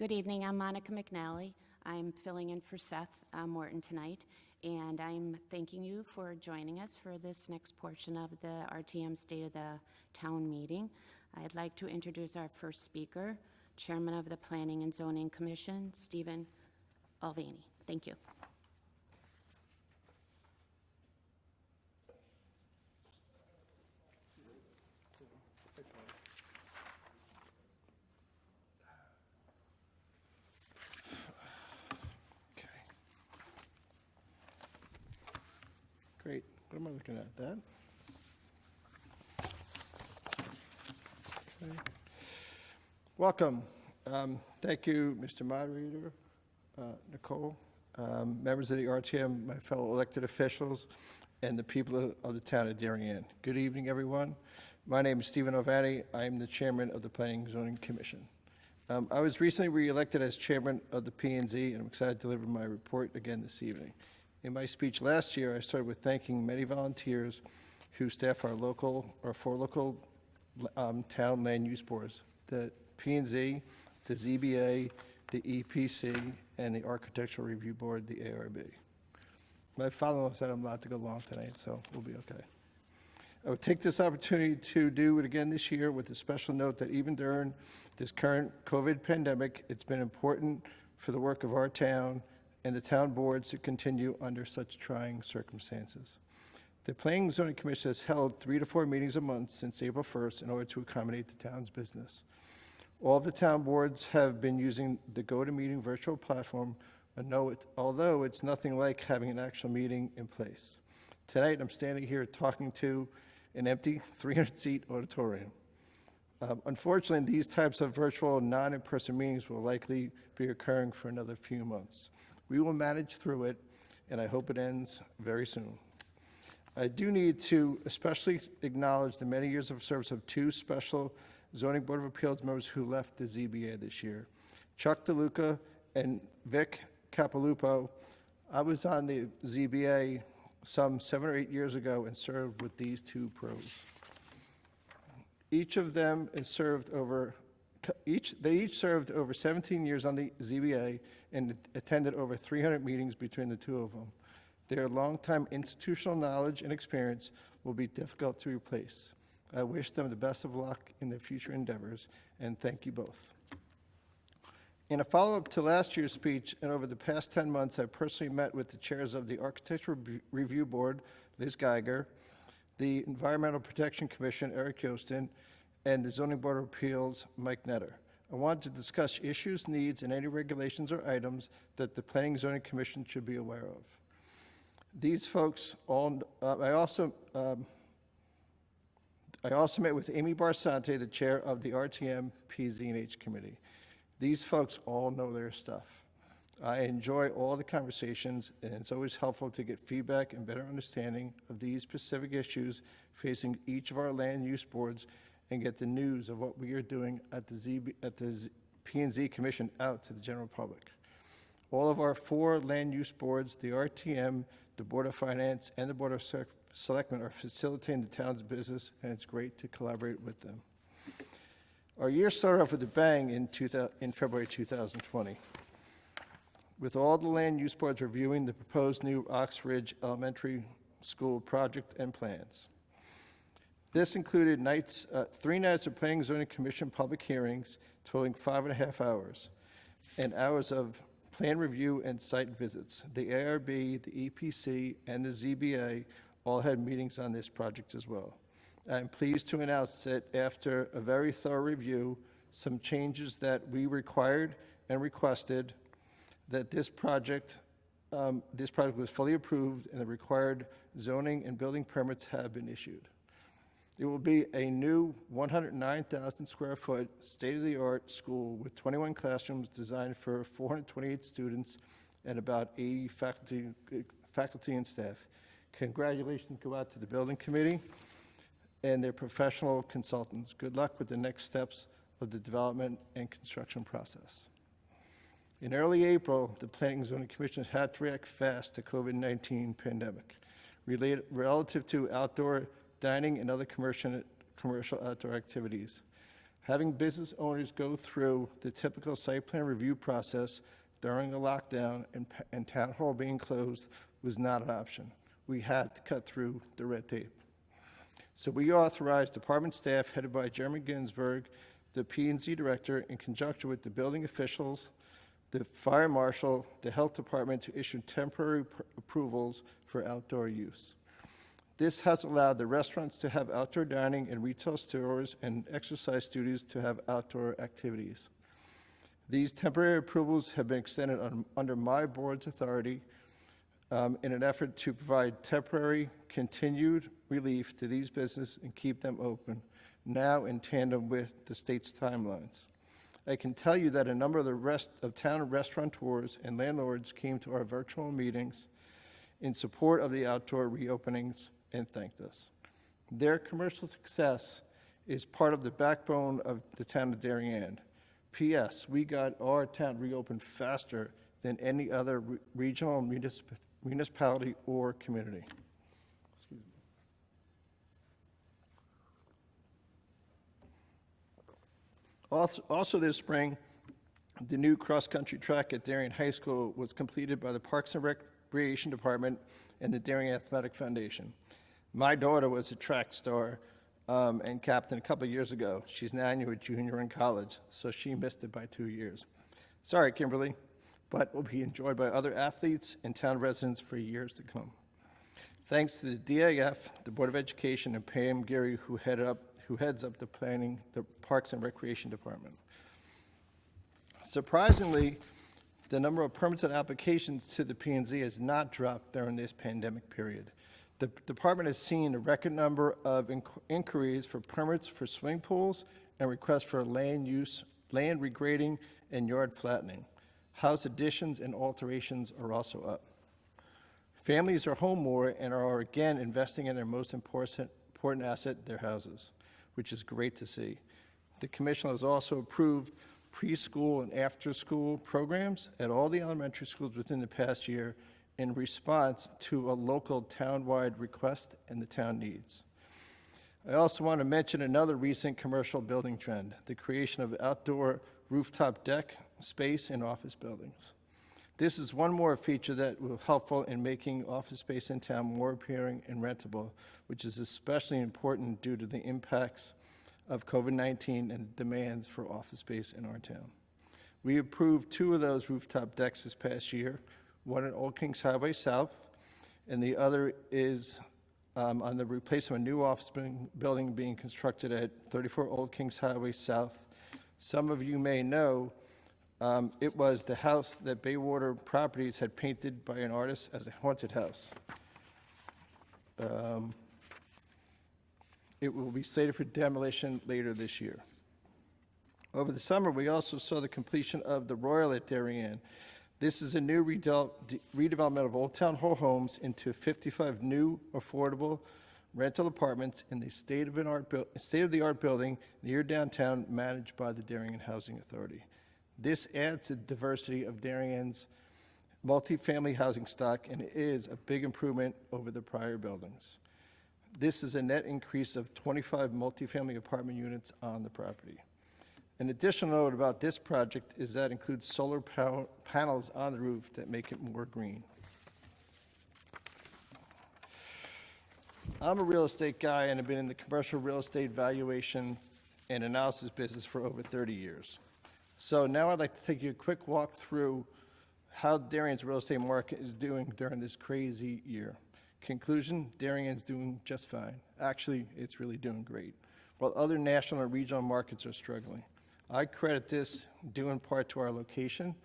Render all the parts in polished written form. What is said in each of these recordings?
Good evening, I'm Monica McNally. I'm filling in for Seth Morton tonight, and I'm thanking you for joining us for this next portion of the RTM State of the Town meeting. I'd like to introduce our first speaker, Chairman of the Planning and Zoning Commission, Stephen Alvani. Thank you. Great. What am I looking at? That? Okay. Welcome. Thank you, Mr. Moderator, Nicole, members of the RTM, my fellow elected officials, and the people of the town of Darien. Good evening, everyone. My name is Stephen Alvani. I am the chairman of the Planning and Zoning Commission. I was recently re-elected as chairman of the P&Z, and I'm excited to deliver my report again this evening. In my speech last year, I started with thanking many volunteers who staff our four local town land use boards, the P&Z, the ZBA, the EPC, and the Architectural Review Board, the ARB. My follow-up said I'm allowed to go long tonight, so we'll be okay. I would take this opportunity to do it again this year with a special note that even during this current COVID pandemic, it's been important for the work of our town and the town boards to continue under such trying circumstances. The Planning and Zoning Commission has held 3 to 4 meetings a month since April 1st in order to accommodate the town's business. All the town boards have been using the GoToMeeting virtual platform, although it's nothing like having an actual meeting in place. Tonight, I'm standing here talking to an empty 300-seat auditorium. Unfortunately, these types of virtual non-in-person meetings will likely be occurring for another few months. We will manage through it, and I hope it ends very soon. I do need to especially acknowledge the many years of service of 2 special Zoning Board of Appeals members who left the ZBA this year, Chuck DeLuca and Vic Capilupo. I was on the ZBA some 7 or 8 years ago and served with these 2 pros. Each of them has served over 17 years on the ZBA and attended over 300 meetings between the 2 of them. Their longtime institutional knowledge and experience will be difficult to replace. I wish them the best of luck in their future endeavors, and thank you both. In a follow-up to last year's speech, and over the past 10 months, I personally met with the chairs of the Architectural Review Board, Liz Geiger, the Environmental Protection Commission, Eric Yostin, and the Zoning Board of Appeals, Mike Netter. I wanted to discuss issues, needs, and any regulations or items that the Planning and Zoning Commission should be aware of. These folks all, I also met with Amy Barsante, the chair of the RTM PZ&H committee. These folks all know their stuff. I enjoy all the conversations, and it's always helpful to get feedback and better understanding of these specific issues facing each of our land use boards and get the news of what we are doing at the P&Z Commission out to the general public. All of our 4 land use boards, the RTM, the Board of Finance, and the Board of Selectmen, are facilitating the town's business, and it's great to collaborate with them. Our year started off with a bang in February 2020, with all the land use boards reviewing the proposed new Ox Ridge Elementary School project and plans. This included 3 nights of Planning and Zoning Commission public hearings totaling 5.5 hours, and hours of plan review and site visits. The ARB, the EPC, and the ZBA all had meetings on this project as well. I'm pleased to announce that after a very thorough review, some changes that we required and requested, that this project was fully approved and the required zoning and building permits have been issued. It will be a new 109,000 square foot state-of-the-art school with 21 classrooms designed for 428 students and about 80 faculty and staff. Congratulations go out to the building committee and their professional consultants. Good luck with the next steps of the development and construction process. In early April, the Planning and Zoning Commission had to react fast to COVID-19 pandemic relative to outdoor dining and other commercial outdoor activities. Having business owners go through the typical site plan review process during a lockdown and town hall being closed was not an option. We had to cut through the red tape. So we authorized department staff headed by Jeremy Ginsburg, the P&Z director, in conjunction with the building officials, the fire marshal, the health department, to issue temporary approvals for outdoor use. This has allowed the restaurants to have outdoor dining and retail stores and exercise studios to have outdoor activities. These temporary approvals have been extended under my board's authority in an effort to provide temporary, continued relief to these businesses and keep them open, now in tandem with the state's timelines. I can tell you that a number of the town restaurateurs and landlords came to our virtual meetings in support of the outdoor reopenings and thanked us. Their commercial success is part of the backbone of the town of Darien. P.S. We got our town reopened faster than any other regional municipality or community. Also this spring, the new cross-country track at Darien High School was completed by the Parks and Recreation Department and the Darien Athletic Foundation. My daughter was a track star and captain a couple years ago. She's now a junior in college, so she missed it by 2 years. Sorry, Kimberly, but will be enjoyed by other athletes and town residents for years to come. Thanks to the DAF, the Board of Education, and Pam Geary, who heads up the Parks and Recreation Department. Surprisingly, the number of permits and applications to the P&Z has not dropped during this pandemic period. The department has seen a record number of inquiries for permits for swimming pools and requests for land regrading and yard flattening. House additions and alterations are also up. Families are home more and are again investing in their most important asset, their houses, which is great to see. The commission has also approved preschool and after-school programs at all the elementary schools within the past year in response to a local town-wide request and the town needs. I also want to mention another recent commercial building trend, the creation of outdoor rooftop deck space in office buildings. This is one more feature that will be helpful in making office space in town more appealing and rentable, which is especially important due to the impacts of COVID-19 and demands for office space in our town. We approved 2 of those rooftop decks this past year, one at Old Kings Highway South, and the other is on the replacement of a new office building being constructed at 34 Old Kings Highway South. Some of you may know it was the house that Baywater Properties had painted by an artist as a haunted house. It will be slated for demolition later this year. Over the summer, we also saw the completion of the Royle at Darien. This is a new redevelopment of Old Town Hall homes into 55 new affordable rental apartments in the state-of-the-art building near downtown, managed by the Darien Housing Authority. This adds to the diversity of Darien's multifamily housing stock and is a big improvement over the prior buildings. This is a net increase of 25 multifamily apartment units on the property. An additional note about this project is that it includes solar panels on the roof that make it more green. I'm a real estate guy and have been in the commercial real estate valuation and analysis business for over 30 years. So now I'd like to take you a quick walk through how Darien's real estate market is doing during this crazy year. Conclusion, Darien's doing just fine. Actually, it's really doing great, while other national and regional markets are struggling. I credit this due in part to our location,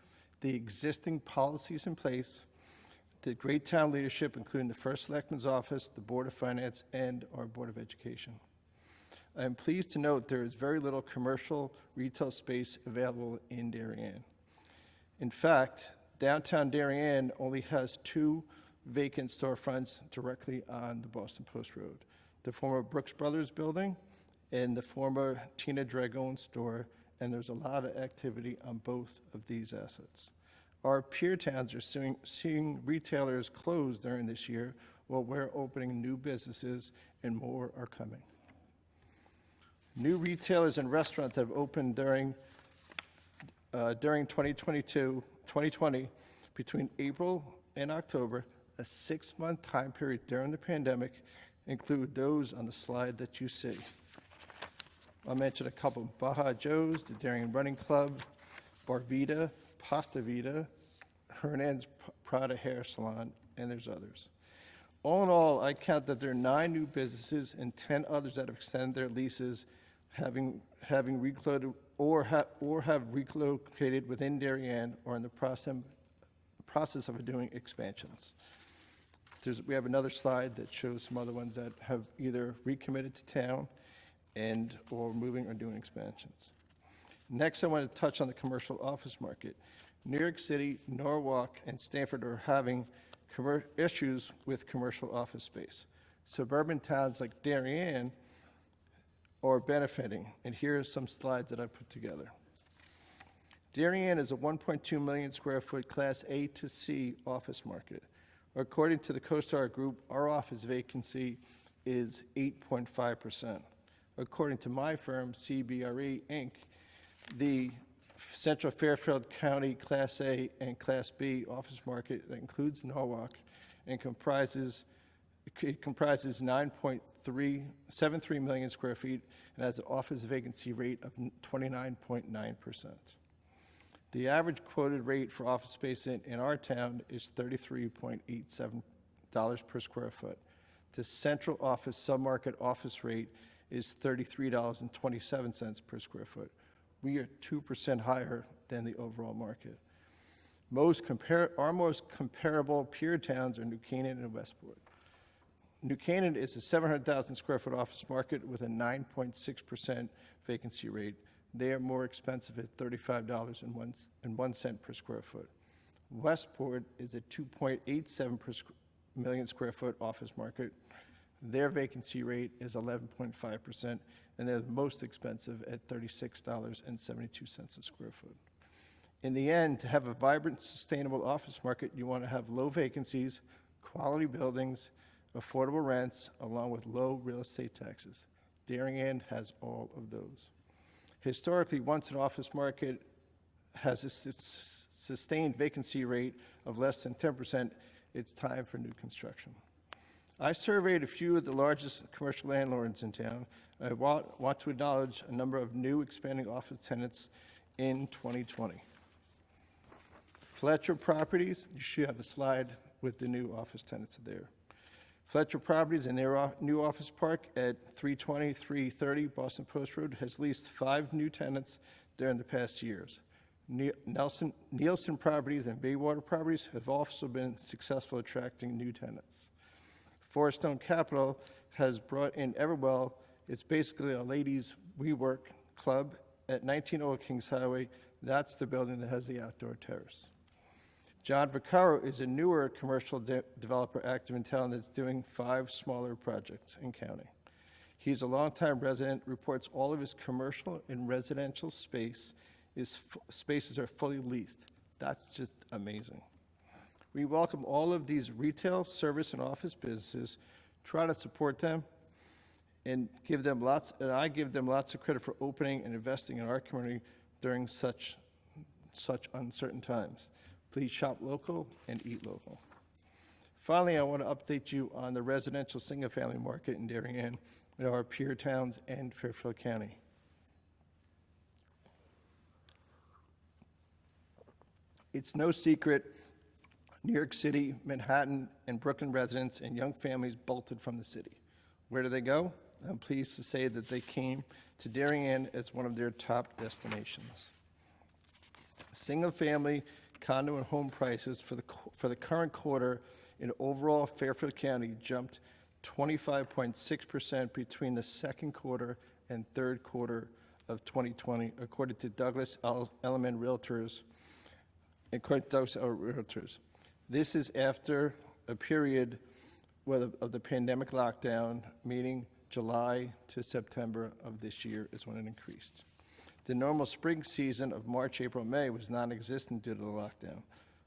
the existing policies in place, the great town leadership, including the First Selectman's office, the Board of Finance, and our Board of Education. I am pleased to note there is very little commercial retail space available in Darien. In fact, downtown Darien only has 2 vacant storefronts directly on the Boston Post Road, the former Brooks Brothers building and the former Tina Dragone store, and there's a lot of activity on both of these assets. Our peer towns are seeing retailers close during this year, while we're opening new businesses and more are coming. New retailers and restaurants have opened during 2020, between April and October, a 6-month time period during the pandemic, include those on the slide that you see. I'll mention a couple: Baja Joe's, the Darien Running Club, Bar Vita, Pasta Vita, Hernan's Prada Hair Salon, and there's others. All in all, I count that there are 9 new businesses and 10 others that have extended their leases, having relocated or have relocated within Darien or in the process of doing expansions. We have another slide that shows some other ones that have either recommitted to town or moving or doing expansions. Next, I want to touch on the commercial office market. New York City, Norwalk, and Stamford are having issues with commercial office space. Suburban towns like Darien are benefiting, and here are some slides that I put together. Darien is a 1.2 million square foot Class A to C office market. According to the CoStar Group, our office vacancy is 8.5%. According to my firm, CBRE Inc., the Central Fairfield County Class A and Class B office market that includes Norwalk and comprises 9.73 million square feet and has an office vacancy rate of 29.9%. The average quoted rate for office space in our town is $33.87 per square foot. The central office submarket office rate is $33.27 per square foot. We are 2% higher than the overall market. Our most comparable peer towns are New Canaan and Westport. New Canaan is a 700,000 square foot office market with a 9.6% vacancy rate. They are more expensive at $35.01 per square foot. Westport is a 2.87 million square foot office market. Their vacancy rate is 11.5%, and they're the most expensive at $36.72 a square foot. In the end, to have a vibrant, sustainable office market, you want to have low vacancies, quality buildings, affordable rents, along with low real estate taxes. Darien has all of those. Historically, once an office market has a sustained vacancy rate of less than 10%, it's time for new construction. I surveyed a few of the largest commercial landlords in town. I want to acknowledge a number of new expanding office tenants in 2020. Fletcher Properties, you should have a slide with the new office tenants there. Fletcher Properties in their new office park at 320, 330 Boston Post Road has leased 5 new tenants during the past years. Nielsen Properties and Baywater Properties have also been successful attracting new tenants. Forestone Capital has brought in Everwell. It's basically a ladies' WeWork club at 19 Old Kings Highway. That's the building that has the outdoor terrace. John Vaccaro is a newer commercial developer active in town that's doing 5 smaller projects in county. He's a longtime resident, reports all of his commercial and residential spaces are fully leased. That's just amazing. We welcome all of these retail, service, and office businesses, try to support them, and I give them lots of credit for opening and investing in our community during such uncertain times. Please shop local and eat local. Finally, I want to update you on the residential single-family market in Darien, in our peer towns and Fairfield County. It's no secret, New York City, Manhattan, and Brooklyn residents and young families bolted from the city. Where do they go? I'm pleased to say that they came to Darien as one of their top destinations. Single-family condo and home prices for the current quarter in overall Fairfield County jumped 25.6% between the second quarter and third quarter of 2020, according to Douglas Elliman Realtors. This is after a period of the pandemic lockdown, meaning July to September of this year is when it increased. The normal spring season of March, April, May was non-existent due to the lockdown,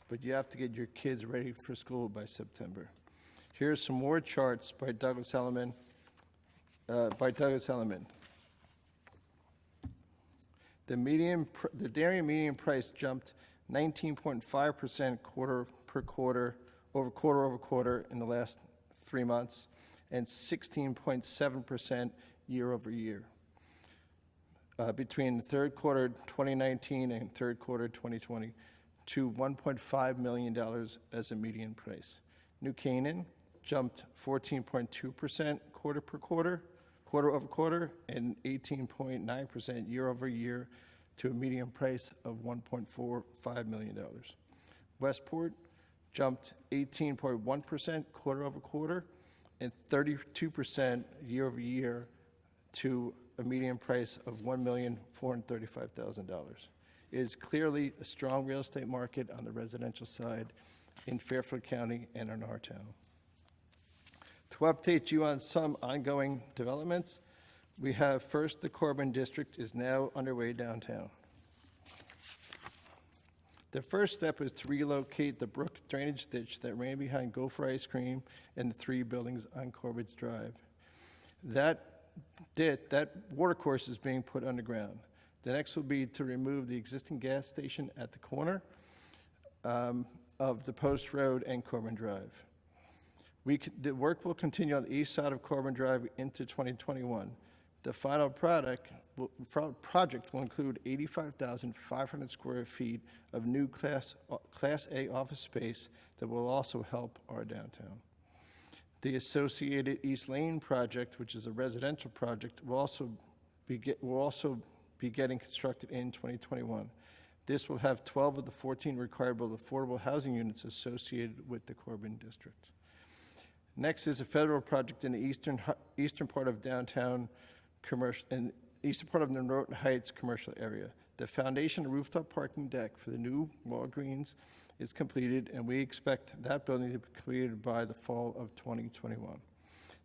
but you have to get your kids ready for school by September. Here are some more charts by Douglas Elliman. The Darien median price jumped 19.5% quarter over quarter in the last 3 months, and 16.7% year over year. Between the third quarter 2019 and third quarter 2020, to $1.5 million as a median price. New Canaan jumped 14.2% quarter over quarter, and 18.9% year over year to a median price of $1.45 million. Westport jumped 18.1% quarter over quarter and 32% year over year to a median price of $1,435,000. It is clearly a strong real estate market on the residential side in Fairfield County and in our town. To update you on some ongoing developments, we have first, the Corbin District is now underway downtown. The first step is to relocate the brook drainage ditch that ran behind Gopher Ice Cream and the 3 buildings on Corbin's Drive. That watercourse is being put underground. The next will be to remove the existing gas station at the corner of the Post Road and Corbin Drive. The work will continue on the east side of Corbin Drive into 2021. The final project will include 85,500 square feet of new Class A office space that will also help our downtown. The associated East Lane project, which is a residential project, will also be getting constructed in 2021. This will have 12 of the 14 requireable affordable housing units associated with the Corbin District. Next is a federal project in the eastern part of downtown commercial, and eastern part of the Noroton Heights commercial area. The foundation rooftop parking deck for the new Walgreens is completed, and we expect that building to be completed by the fall of 2021.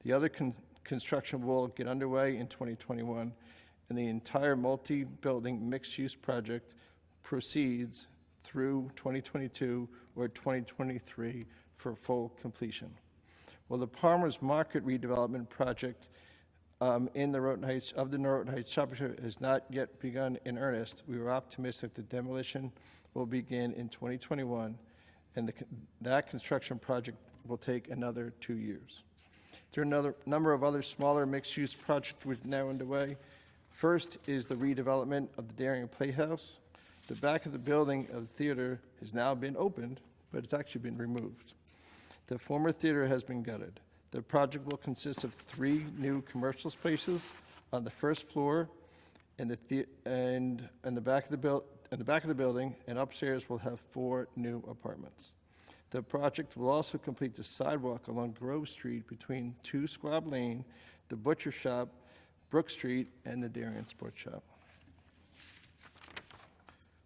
The other construction will get underway in 2021, and the entire multi-building mixed-use project proceeds through 2022 or 2023 for full completion. Well, the Palmer's Market redevelopment project in the Noroton Heights shopping center has not yet begun in earnest. We are optimistic the demolition will begin in 2021, and that construction project will take another 2 years. There are a number of other smaller mixed-use projects which are now underway. First is the redevelopment of the Darien Playhouse. The back of the building of the theater has now been opened, but it's actually been removed. The former theater has been gutted. The project will consist of 3 new commercial spaces on the first floor and the back of the building, and upstairs will have 4 new apartments. The project will also complete the sidewalk along Grove Street between 2 Squab Lane, the Butcher Shop, Brook Street, and the Darien Sports Shop.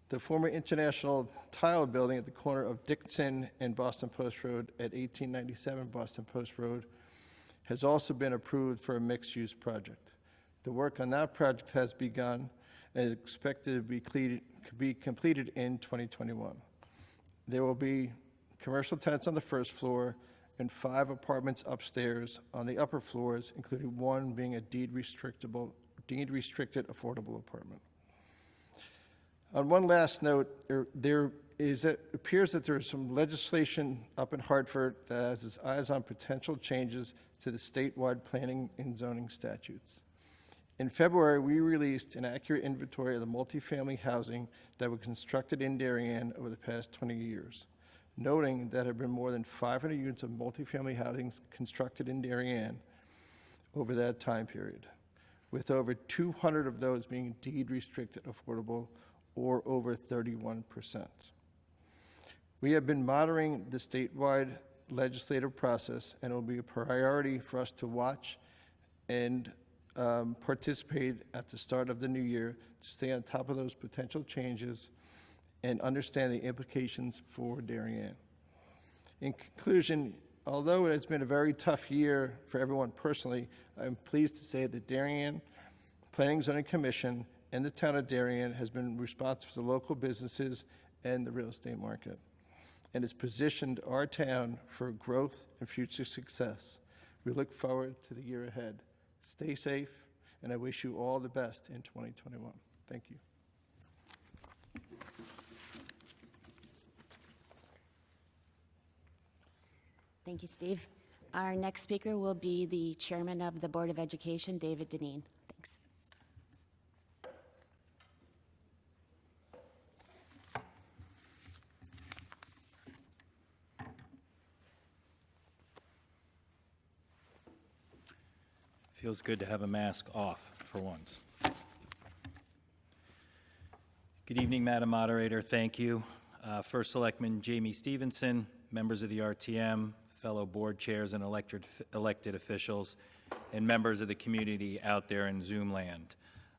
The former International Tile building at the corner of Dixon and Boston Post Road at 1897 Boston Post Road has also been approved for a mixed-use project. The work on that project has begun and is expected to be completed in 2021. There will be commercial tenants on the first floor and 5 apartments upstairs on the upper floors, including 1 being a deed-restricted affordable apartment. On one last note, it appears that there is some legislation up in Hartford that has its eyes on potential changes to the statewide planning and zoning statutes. In February, we released an accurate inventory of the multifamily housing that was constructed in Darien over the past 20 years, noting that there have been more than 500 units of multifamily housing constructed in Darien over that time period, with over 200 of those being deed-restricted affordable, or over 31%. We have been monitoring the statewide legislative process, and it will be a priority for us to watch and participate at the start of the new year to stay on top of those potential changes and understand the implications for Darien. In conclusion, although it has been a very tough year for everyone personally, I'm pleased to say that Darien Planning and Zoning Commission and the town of Darien has been responsive to local businesses and the real estate market, and has positioned our town for growth and future success. We look forward to the year ahead. Stay safe, and I wish you all the best in 2021. Thank you. Thank you, Steve. Our next speaker will be the Chairman of the Board of Education, David Deneen. Thanks. Feels good to have a mask off for once. Good evening, Madam Moderator. Thank you. First Selectman Jamie Stevenson, members of the RTM, fellow board chairs and elected officials, and members of the community out there in Zoom land.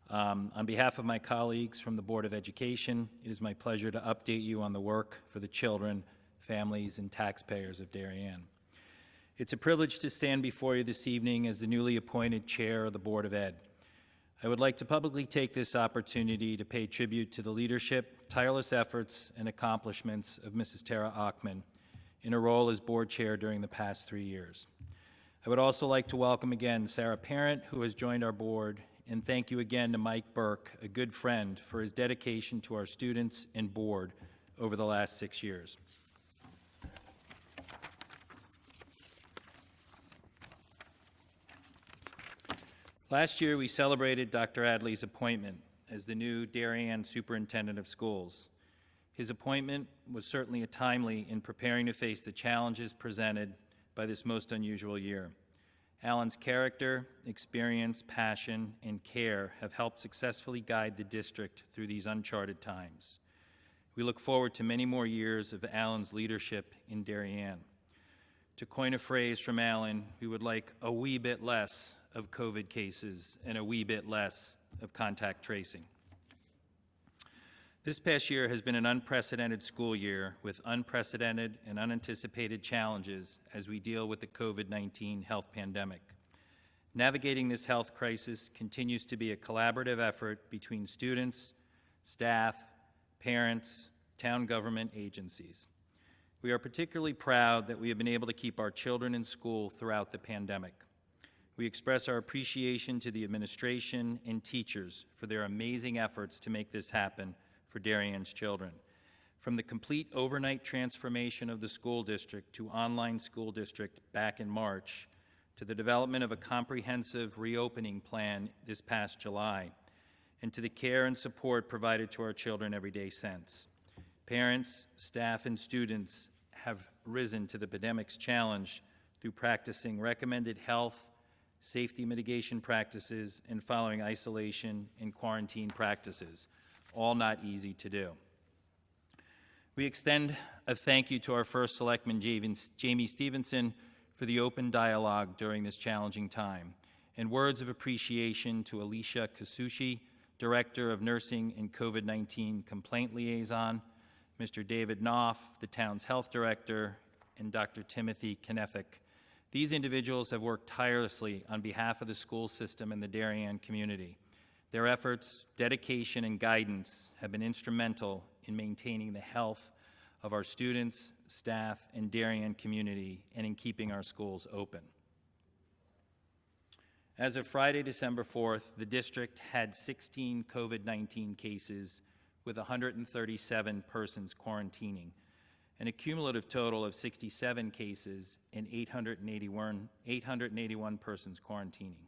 On behalf of my colleagues from the Board of Education, it is my pleasure to update you on the work for the children, families, and taxpayers of Darien. It's a privilege to stand before you this evening as the newly appointed chair of the Board of Ed. I would like to publicly take this opportunity to pay tribute to the leadership, tireless efforts, and accomplishments of Mrs. Tara Achman in her role as board chair during the past 3 years. I would also like to welcome again Sarah Parent, who has joined our board, and thank you again to Mike Burke, a good friend, for his dedication to our students and board over the last 6 years. Last year, we celebrated Dr. Adley's appointment as the new Darien Superintendent of Schools. His appointment was certainly timely in preparing to face the challenges presented by this most unusual year. Alan's character, experience, passion, and care have helped successfully guide the district through these uncharted times. We look forward to many more years of Alan's leadership in Darien. To coin a phrase from Alan, we would like a wee bit less of COVID cases and a wee bit less of contact tracing. This past year has been an unprecedented school year with unprecedented and unanticipated challenges as we deal with the COVID-19 health pandemic. Navigating this health crisis continues to be a collaborative effort between students, staff, parents, town government agencies. We are particularly proud that we have been able to keep our children in school throughout the pandemic. We express our appreciation to the administration and teachers for their amazing efforts to make this happen for Darien's children. From the complete overnight transformation of the school district to online school district back in March, to the development of a comprehensive reopening plan this past July, and to the care and support provided to our children every day since. Parents, staff, and students have risen to the pandemic's challenge through practicing recommended health, safety mitigation practices, and following isolation and quarantine practices, all not easy to do. We extend a thank you to our first Selectman, Jamie Stevenson, for the open dialogue during this challenging time, and words of appreciation to Alicia Kasushi, Director of Nursing and COVID-19 Complaint Liaison, Mr. David Knopf, the town's health director, and Dr. Timothy Knefik. These individuals have worked tirelessly on behalf of the school system and the Darien community. Their efforts, dedication, and guidance have been instrumental in maintaining the health of our students, staff, and Darien community, and in keeping our schools open. As of Friday, December 4th, the district had 16 COVID-19 cases with 137 persons quarantining, and a cumulative total of 67 cases and 881 persons quarantining.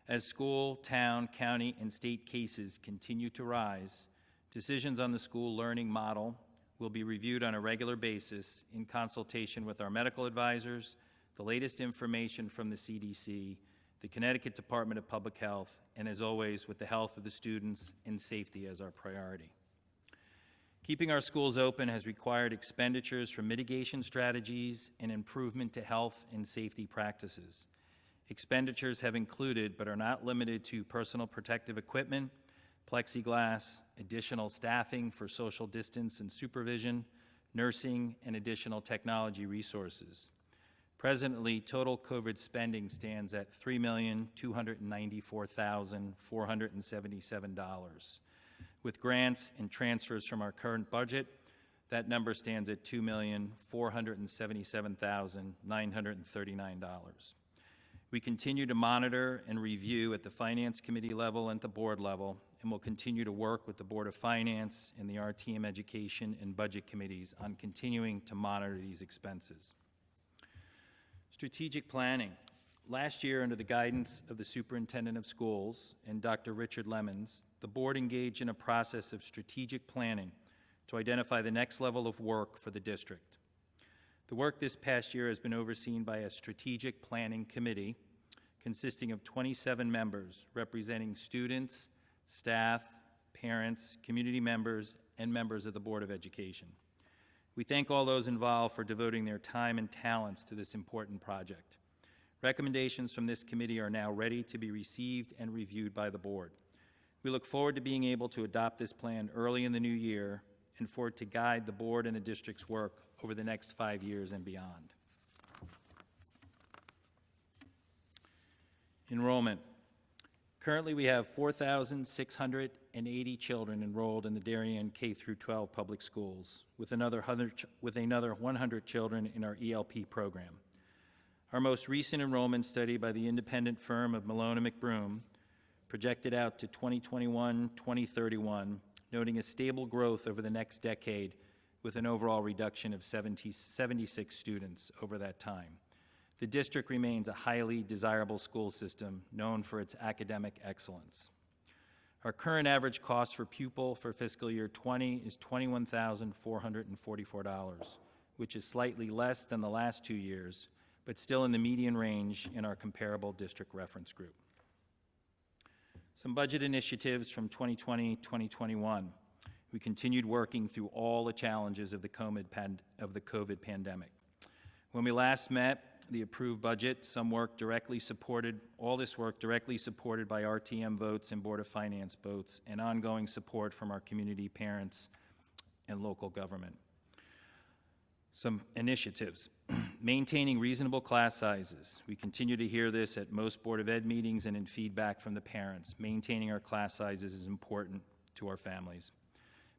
As school, town, county, and state cases continue to rise, decisions on the school learning model will be reviewed on a regular basis in consultation with our medical advisors, the latest information from the CDC, the Connecticut Department of Public Health, and as always, with the health of the students and safety as our priority. Keeping our schools open has required expenditures for mitigation strategies and improvement to health and safety practices. Expenditures have included, but are not limited to, personal protective equipment, plexiglass, additional staffing for social distance and supervision, nursing, and additional technology resources. Presently, total COVID spending stands at $3,294,477. With grants and transfers from our current budget, that number stands at $2,477,939. We continue to monitor and review at the Finance Committee level and the board level, and will continue to work with the Board of Finance and the RTM Education and Budget Committees on continuing to monitor these expenses. Strategic planning. Last year, under the guidance of the Superintendent of Schools and Dr. Richard Lemons, the board engaged in a process of strategic planning to identify the next level of work for the district. The work this past year has been overseen by a strategic planning committee consisting of 27 members representing students, staff, parents, community members, and members of the Board of Education. We thank all those involved for devoting their time and talents to this important project. Recommendations from this committee are now ready to be received and reviewed by the board. We look forward to being able to adopt this plan early in the new year and for it to guide the board and the district's work over the next 5 years and beyond. Enrollment. Currently, we have 4,680 children enrolled in the Darien K-12 public schools, with another 100 children in our ELP program. Our most recent enrollment study by the independent firm of Malone and McBroom projected out to 2021-2031, noting a stable growth over the next decade with an overall reduction of 76 students over that time. The district remains a highly desirable school system known for its academic excellence. Our current average cost for pupil for fiscal year 20 is $21,444, which is slightly less than the last 2 years, but still in the median range in our comparable district reference group. Some budget initiatives from 2020-2021. We continued working through all the challenges of the COVID pandemic. When we last met, the approved budget, all this work directly supported by RTM votes and Board of Finance votes, and ongoing support from our community, parents, and local government. Some initiatives. Maintaining reasonable class sizes. We continue to hear this at most Board of Ed meetings and in feedback from the parents. Maintaining our class sizes is important to our families.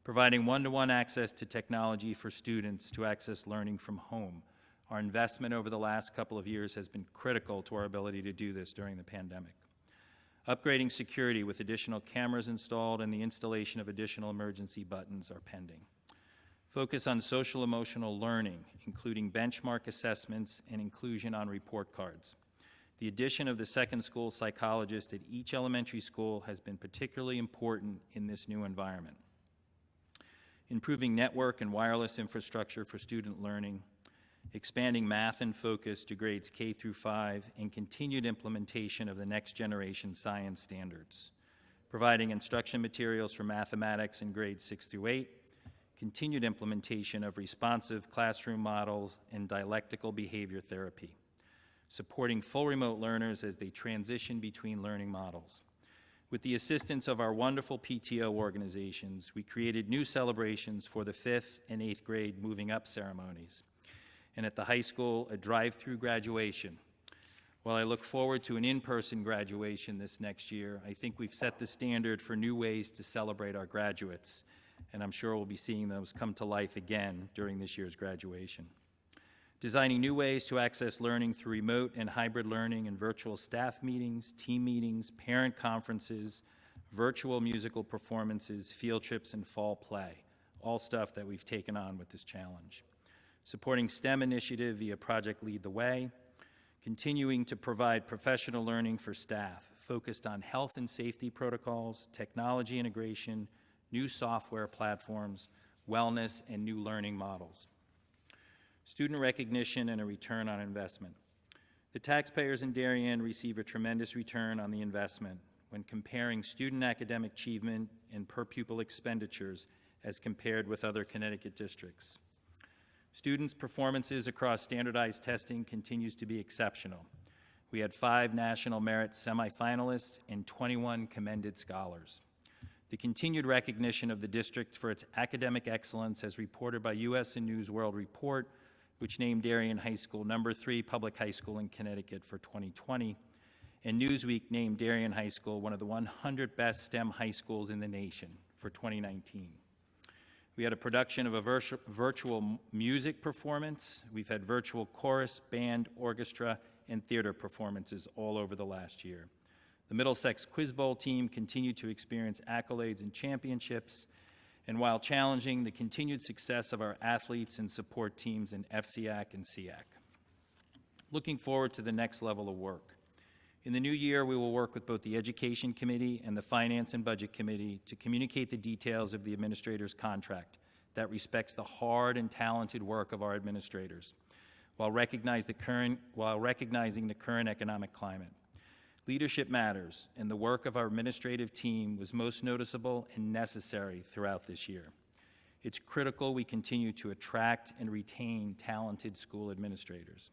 Providing one-to-one access to technology for students to access learning from home. Our investment over the last couple of years has been critical to our ability to do this during the pandemic. Upgrading security with additional cameras installed and the installation of additional emergency buttons are pending. Focus on social-emotional learning, including benchmark assessments and inclusion on report cards. The addition of the second school psychologist at each elementary school has been particularly important in this new environment. Improving network and wireless infrastructure for student learning, expanding math and focus to grades K through 5, and continued implementation of the next generation science standards, providing instruction materials for mathematics in grades 6 through 8, continued implementation of responsive classroom models and dialectical behavior therapy, supporting full remote learners as they transition between learning models. With the assistance of our wonderful PTO organizations, we created new celebrations for the 5th and 8th grade moving up ceremonies. And at the high school, a drive-through graduation. While I look forward to an in-person graduation this next year, I think we've set the standard for new ways to celebrate our graduates, and I'm sure we'll be seeing those come to life again during this year's graduation. Designing new ways to access learning through remote and hybrid learning and virtual staff meetings, team meetings, parent conferences, virtual musical performances, field trips, and fall play, all stuff that we've taken on with this challenge. Supporting STEM initiative via Project Lead the Way, continuing to provide professional learning for staff focused on health and safety protocols, technology integration, new software platforms, wellness, and new learning models. Student recognition and a return on investment. The taxpayers in Darien receive a tremendous return on the investment when comparing student academic achievement and per pupil expenditures as compared with other Connecticut districts. Students' performances across standardized testing continues to be exceptional. We had 5 National Merit semifinalists and 21 commended scholars. The continued recognition of the district for its academic excellence as reported by U.S. and News World Report, which named Darien High School #3 public high school in Connecticut for 2020, and Newsweek named Darien High School one of the 100 best STEM high schools in the nation for 2019. We had a production of a virtual music performance. We've had virtual chorus, band, orchestra, and theater performances all over the last year. The Middlesex Quiz Bowl team continued to experience accolades and championships, and while challenging, the continued success of our athletes and support teams in FCAC and SEAC. looking forward to the next level of work. In the new year, we will work with both the Education Committee and the Finance and Budget Committee to communicate the details of the administrator's contract that respects the hard and talented work of our administrators, while recognizing the current economic climate. Leadership matters, and the work of our administrative team was most noticeable and necessary throughout this year. It's critical we continue to attract and retain talented school administrators.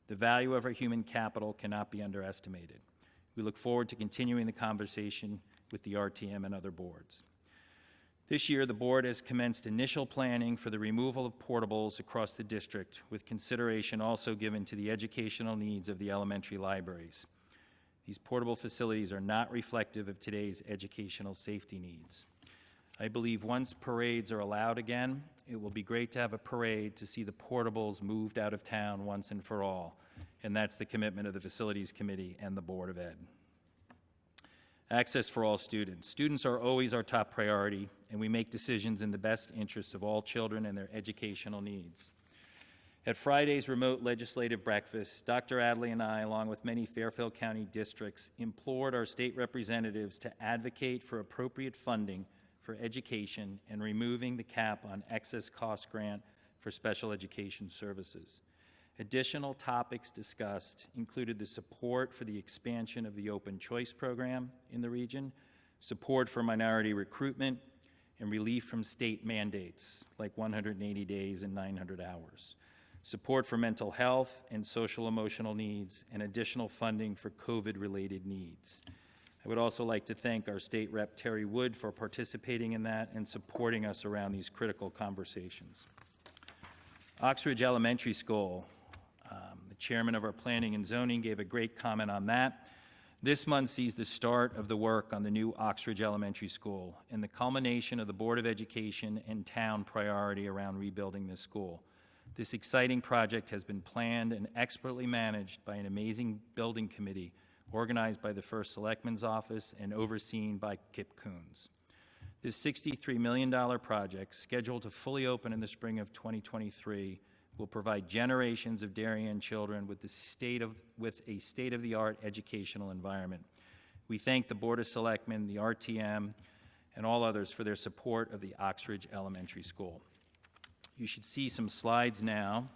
The value of our human capital cannot be underestimated. We look forward to continuing the conversation with the RTM and other boards. This year, the board has commenced initial planning for the removal of portables across the district, with consideration also given to the educational needs of the elementary libraries. These portable facilities are not reflective of today's educational safety needs. I believe once parades are allowed again, it will be great to have a parade to see the portables moved out of town once and for all, and that's the commitment of the Facilities Committee and the Board of Ed. Access for all students. Students are always our top priority, and we make decisions in the best interests of all children and their educational needs. At Friday's remote legislative breakfast, Dr. Adley and I, along with many Fairfield County districts, implored our state representatives to advocate for appropriate funding for education and removing the cap on excess cost grant for special education services. Additional topics discussed included the support for the expansion of the Open Choice program in the region, support for minority recruitment, and relief from state mandates like 180 days and 900 hours, support for mental health and social emotional needs, and additional funding for COVID-related needs. I would also like to thank our State Rep Terry Wood for participating in that and supporting us around these critical conversations. Oxridge Elementary School, the chairman of our Planning and Zoning gave a great comment on that. This month sees the start of the work on the new Oxridge Elementary School and the culmination of the Board of Education and town priority around rebuilding this school. This exciting project has been planned and expertly managed by an amazing building committee organized by the First Selectman's office and overseen by Kip Coons. This $63 million project, scheduled to fully open in the spring of 2023, will provide generations of Darien children with a state-of-the-art educational environment. We thank the Board of Selectmen, the RTM, and all others for their support of the Oxridge Elementary School. You should see some slides now.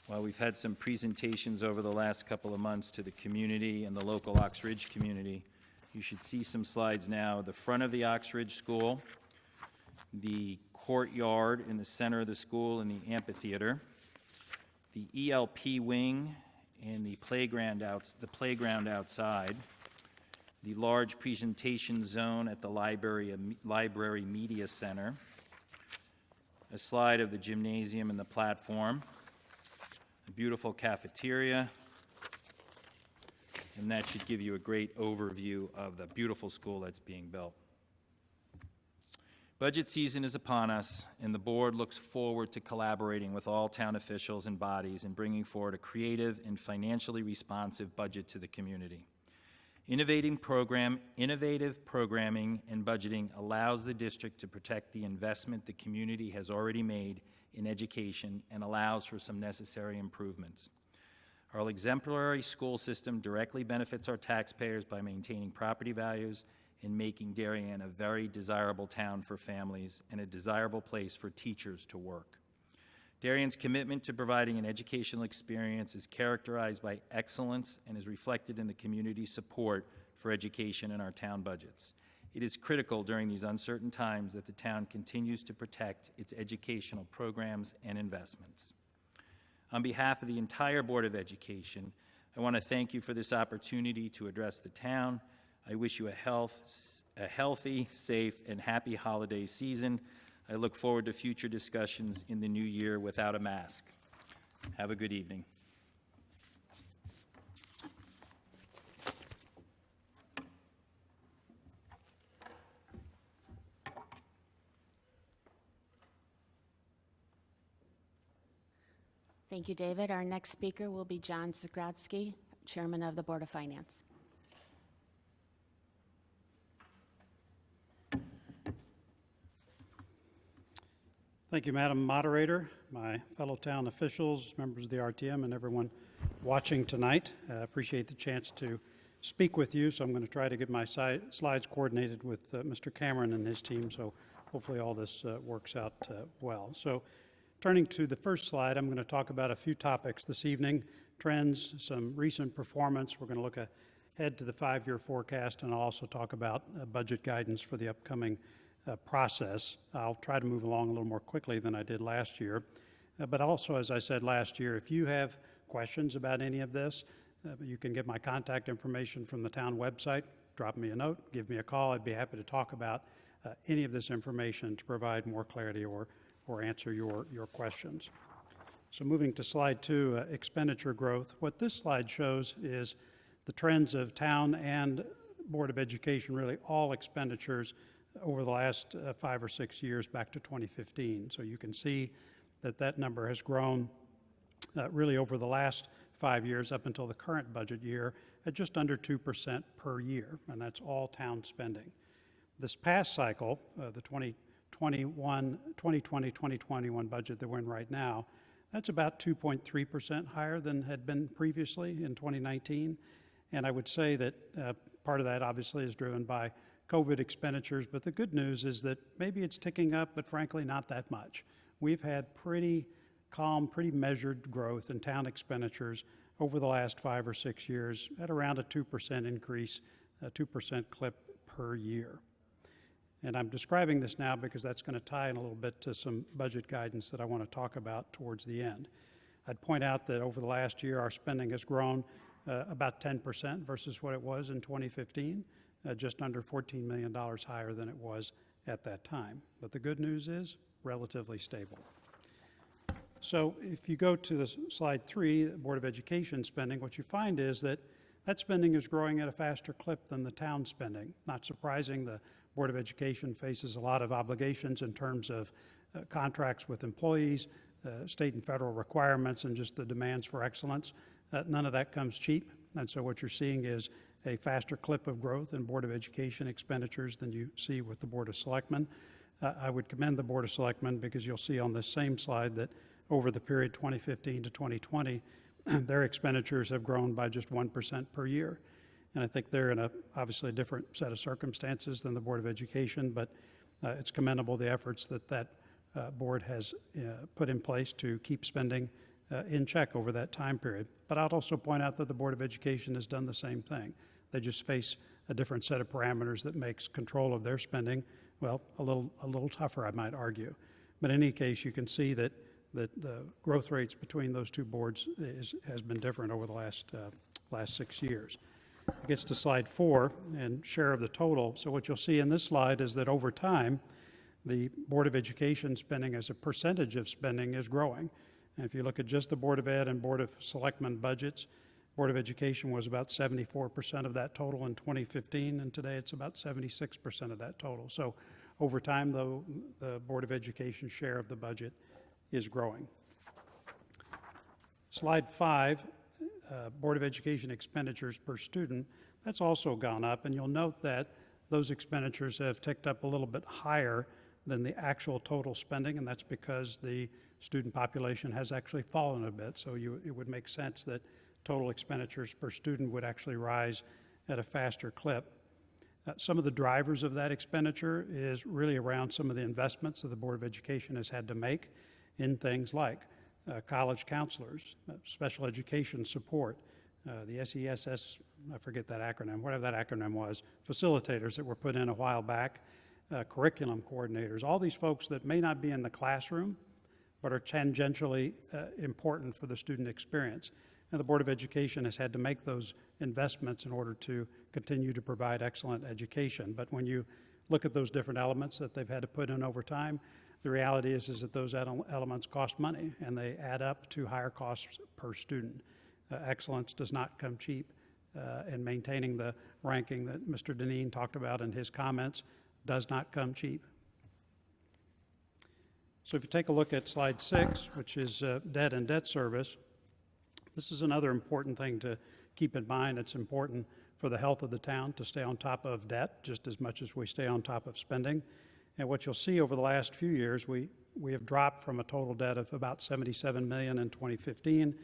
While we've had some presentations over the last couple of months to the community and the local Oxridge community, you should see some slides now. The front of the Oxridge School, the courtyard in the center of the school and the amphitheater, the ELP wing and the playground outside, the large presentation zone at the library media center, a slide of the gymnasium and the platform, a beautiful cafeteria, and that should give you a great overview of the beautiful school that's being built. Budget season is upon us, and the board looks forward to collaborating with all town officials and bodies in bringing forward a creative and financially responsive budget to the community. Innovative programming and budgeting allows the district to protect the investment the community has already made in education and allows for some necessary improvements. Our exemplary school system directly benefits our taxpayers by maintaining property values and making Darien a very desirable town for families and a desirable place for teachers to work. Darien's commitment to providing an educational experience is characterized by excellence and is reflected in the community's support for education in our town budgets. It is critical during these uncertain times that the town continues to protect its educational programs and investments. On behalf of the entire Board of Education, I want to thank you for this opportunity to address the town. I wish you a healthy, safe, and happy holiday season. I look forward to future discussions in the new year without a mask. Have a good evening. Thank you, David. Our next speaker will be John Zagrodzky, Chairman of the Board of Finance. Thank you, Madam Moderator, my fellow town officials, members of the RTM, and everyone watching tonight. I appreciate the chance to speak with you, so I'm going to try to get my slides coordinated with Mr. Cameron and his team, so hopefully all this works out well. So turning to the first slide, I'm going to talk about a few topics this evening, trends, some recent performance. We're going to look ahead to the 5-year forecast, and I'll also talk about budget guidance for the upcoming process. I'll try to move along a little more quickly than I did last year. But also, as I said last year, if you have questions about any of this, you can get my contact information from the town website. Drop me a note, give me a call. I'd be happy to talk about any of this information to provide more clarity or answer your questions. So moving to slide 2, expenditure growth. What this slide shows is the trends of town and Board of Education, really all expenditures over the last 5 or 6 years back to 2015. So you can see that that number has grown really over the last 5 years up until the current budget year at just under 2% per year, and that's all town spending. This past cycle, the 2020-2021 budget that we're in right now, that's about 2.3% higher than had been previously in 2019. And I would say that part of that obviously is driven by COVID expenditures, but the good news is that maybe it's ticking up, but frankly not that much. We've had pretty calm, pretty measured growth in town expenditures over the last 5 or 6 years at around a 2% increase, a 2% clip per year. And I'm describing this now because that's going to tie in a little bit to some budget guidance that I want to talk about towards the end. I'd point out that over the last year, our spending has grown about 10% versus what it was in 2015, just under $14 million higher than it was at that time. But the good news is relatively stable. So if you go to slide 3, Board of Education spending, what you find is that that spending is growing at a faster clip than the town spending. Not surprising, the Board of Education faces a lot of obligations in terms of contracts with employees, state and federal requirements, and just the demands for excellence. None of that comes cheap, and so what you're seeing is a faster clip of growth in Board of Education expenditures than you see with the Board of Selectmen. I would commend the Board of Selectmen because you'll see on this same slide that over the period 2015 to 2020, their expenditures have grown by just 1% per year. And I think they're in obviously a different set of circumstances than the Board of Education, but it's commendable the efforts that board has put in place to keep spending in check over that time period. But I'd also point out that the Board of Education has done the same thing. They just face a different set of parameters that makes control of their spending, well, a little tougher, I might argue. But in any case, you can see that the growth rates between those two boards has been different over the last 6 years. It gets to slide 4 and share of the total. So what you'll see in this slide is that over time, the Board of Education spending as a percentage of spending is growing. And if you look at just the Board of Ed and Board of Selectmen budgets, Board of Education was about 74% of that total in 2015, and today it's about 76% of that total. So over time, though, the Board of Education share of the budget is growing. Slide 5, Board of Education expenditures per student, that's also gone up, and you'll note that those expenditures have ticked up a little bit higher than the actual total spending, and that's because the student population has actually fallen a bit. So it would make sense that total expenditures per student would actually rise at a faster clip. Some of the drivers of that expenditure is really around some of the investments that the Board of Education has had to make in things like college counselors, special education support, the SESS, I forget that acronym, whatever that acronym was, facilitators that were put in a while back, curriculum coordinators, all these folks that may not be in the classroom, but are tangentially important for the student experience. And the Board of Education has had to make those investments in order to continue to provide excellent education. But when you look at those different elements that they've had to put in over time, the reality is that those elements cost money, and they add up to higher costs per student. Excellence does not come cheap, and maintaining the ranking that Mr. Deneen talked about in his comments does not come cheap. So if you take a look at slide 6, which is debt and debt service, this is another important thing to keep in mind. It's important for the health of the town to stay on top of debt just as much as we stay on top of spending. And what you'll see over the last few years, we we have dropped from a total debt of about $77 million in 2015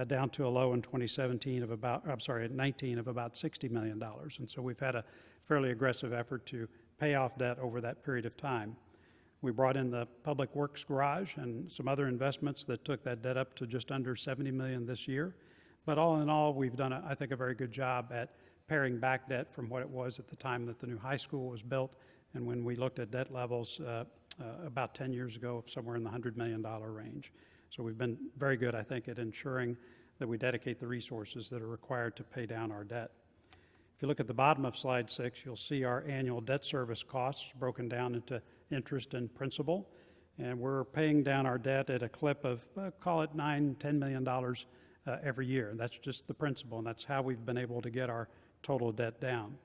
down to a low in 2017 of about, I'm sorry, at 19 of about $60 million. And so we've had a fairly aggressive effort to pay off debt over that period of time. We brought in the Public Works Garage and some other investments that took that debt up to just under $70 million this year. But all in all, we've done, I think, a very good job at paring back debt from what it was at the time that the new high school was built, and when we looked at debt levels about 10 years ago, somewhere in the $100 million range. So we've been very good, I think, at ensuring that we dedicate the resources that are required to pay down our debt. If you look at the bottom of slide 6, you'll see our annual debt service costs broken down into interest and principal, and we're paying down our debt at a clip of, call it $9–10 million every year. And that's just the principal, and that's how we've been able to get our total debt down.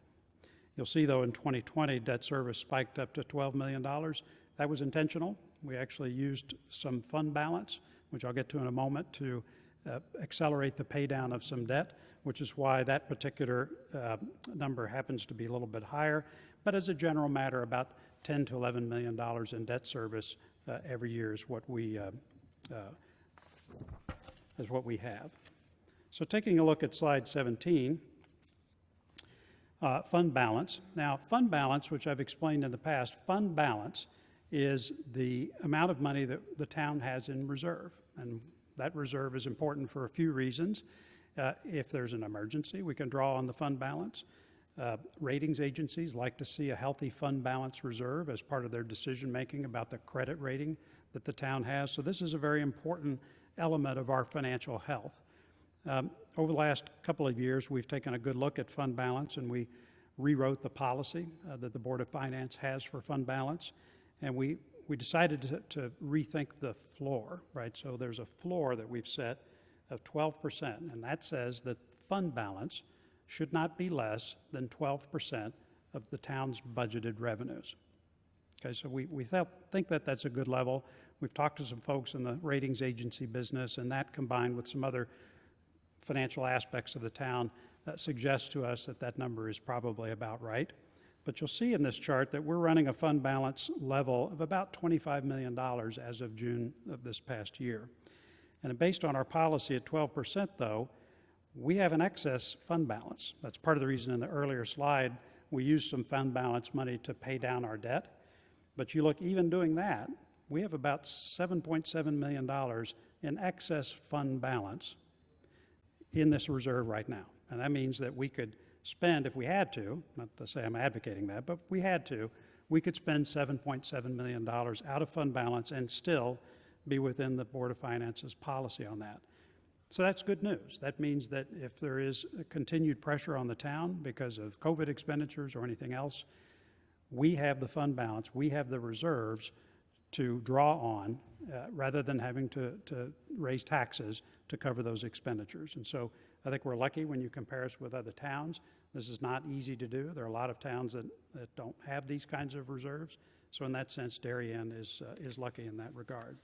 You'll see, though, in 2020, debt service spiked up to $12 million. That was intentional. We actually used some fund balance, which I'll get to in a moment, to accelerate the pay down of some debt, which is why that particular number happens to be a little bit higher. But as a general matter, about $10 to $11 million in debt service every year is what we have. So taking a look at slide 17, fund balance. Now, fund balance, which I've explained in the past, fund balance is the amount of money that the town has in reserve. And that reserve is important for a few reasons. If there's an emergency, we can draw on the fund balance. Ratings agencies like to see a healthy fund balance reserve as part of their decision-making about the credit rating that the town has. So this is a very important element of our financial health. Over the last couple of years, we've taken a good look at fund balance, and we rewrote the policy that the Board of Finance has for fund balance. And we decided to rethink the floor, right? So there's a floor that we've set of 12%, and that says that fund balance should not be less than 12% of the town's budgeted revenues. Okay, so we think that that's a good level. We've talked to some folks in the ratings agency business, and that combined with some other financial aspects of the town suggests to us that that number is probably about right. But you'll see in this chart that we're running a fund balance level of about $25 million as of June of this past year. And based on our policy at 12%, though, we have an excess fund balance. That's part of the reason in the earlier slide we used some fund balance money to pay down our debt. But you look, even doing that, we have about $7.7 million in excess fund balance in this reserve right now. And that means that we could spend, if we had to, not to say I'm advocating that, but we had to, we could spend $7.7 million out of fund balance and still be within the Board of Finance's policy on that. So that's good news. That means that if there is a continued pressure on the town because of COVID expenditures or anything else, we have the fund balance, we have the reserves to draw on rather than having to raise taxes to cover those expenditures. And so I think we're lucky when you compare us with other towns. This is not easy to do. There are a lot of towns that don't have these kinds of reserves. So in that sense, Darien is lucky in that regard.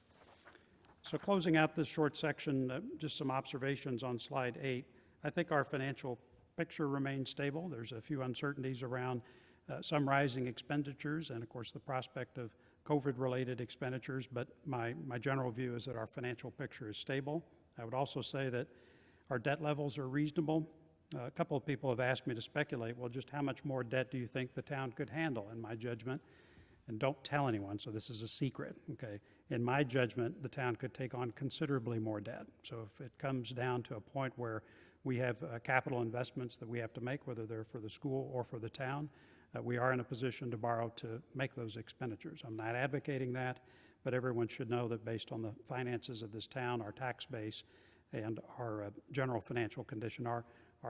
So closing out this short section, just some observations on slide 8. I think our financial picture remains stable. There's a few uncertainties around some rising expenditures and, of course, the prospect of COVID-related expenditures, but my general view is that our financial picture is stable. I would also say that our debt levels are reasonable. A couple of people have asked me to speculate, well, just how much more debt do you think the town could handle, in my judgment? And don't tell anyone, so this is a secret, okay? In my judgment, the town could take on considerably more debt. So if it comes down to a point where we have capital investments that we have to make, whether they're for the school or for the town, we are in a position to borrow to make those expenditures. I'm not advocating that, but everyone should know that based on the finances of this town, our tax base, and our general financial condition, our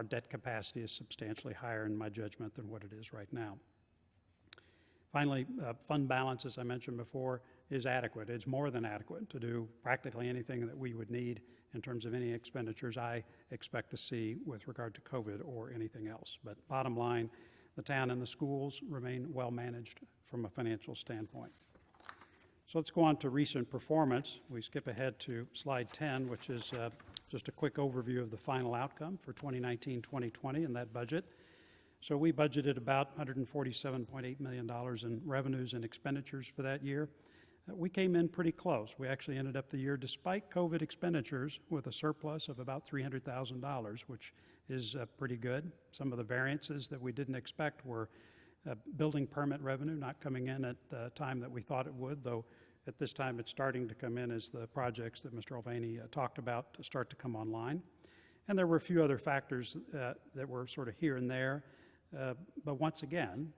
debt capacity is substantially higher, in my judgment, than what it is right now. Finally, fund balance, as I mentioned before, is adequate. It's more than adequate to do practically anything that we would need in terms of any expenditures I expect to see with regard to COVID or anything else. But bottom line, the town and the schools remain well managed from a financial standpoint. So let's go on to recent performance. We skip ahead to slide 10, which is just a quick overview of the final outcome for 2019-2020 in that budget. So we budgeted about $147.8 million in revenues and expenditures for that year. We came in pretty close. We actually ended up the year, despite COVID expenditures, with a surplus of about $300,000, which is pretty good. Some of the variances that we didn't expect were building permit revenue not coming in at the time that we thought it would, though at this time it's starting to come in as the projects that Mr. Mulvaney talked about to start to come online. And there were a few other factors that were sort of here and there. But once again,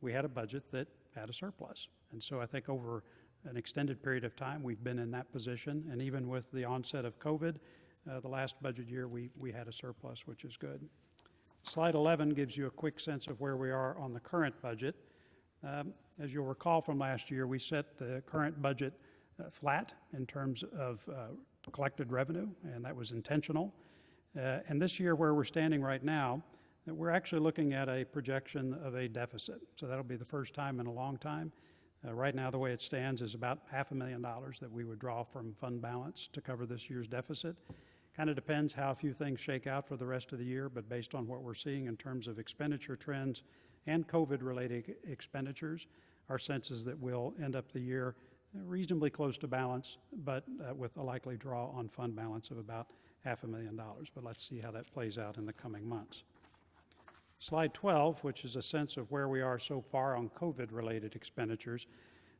we had a budget that had a surplus. And so I think over an extended period of time, we've been in that position. And even with the onset of COVID, the last budget year, we had a surplus, which is good. Slide 11 gives you a quick sense of where we are on the current budget. As you'll recall from last year, we set the current budget flat in terms of collected revenue, and that was intentional. And this year, where we're standing right now, we're actually looking at a projection of a deficit. So that'll be the first time in a long time. Right now, the way it stands is about $500,000 that we would draw from fund balance to cover this year's deficit. Kind of depends how a few things shake out for the rest of the year, but based on what we're seeing in terms of expenditure trends and COVID-related expenditures, our sense is that we'll end up the year reasonably close to balance, but with a likely draw on fund balance of about $500,000. But let's see how that plays out in the coming months. Slide 12, which is a sense of where we are so far on COVID-related expenditures.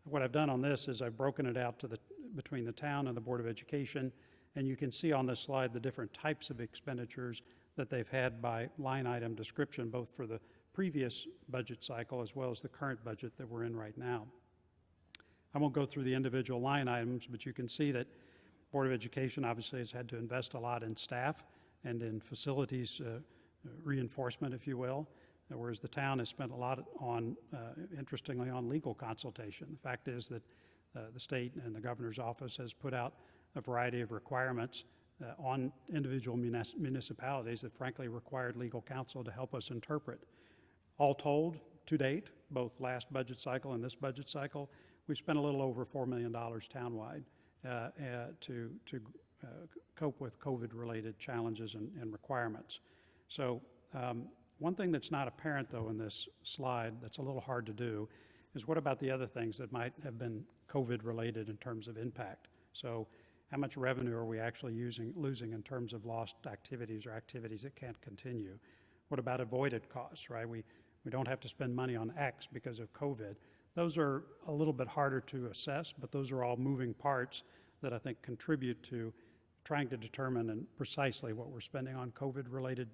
What I've done on this is I've broken it out to between the town and the Board of Education, and you can see on this slide the different types of expenditures that they've had by line item description, both for the previous budget cycle as well as the current budget that we're in right now. I won't go through the individual line items, but you can see that Board of Education obviously has had to invest a lot in staff and in facilities reinforcement, if you will, whereas the town has spent a lot on, interestingly, on legal consultation. The fact is that the state and the governor's office has put out a variety of requirements on individual municipalities that frankly required legal counsel to help us interpret. All told, to date, both last budget cycle and this budget cycle, we've spent a little over $4 million townwide to cope with COVID-related challenges and requirements. So one thing that's not apparent, though, in this slide that's a little hard to do is what about the other things that might have been COVID-related in terms of impact? So how much revenue are we actually losing in terms of lost activities or activities that can't continue? What about avoided costs, right? We don't have to spend money on X because of COVID. Those are a little bit harder to assess, but those are all moving parts that I think contribute to trying to determine precisely what we're spending on COVID-related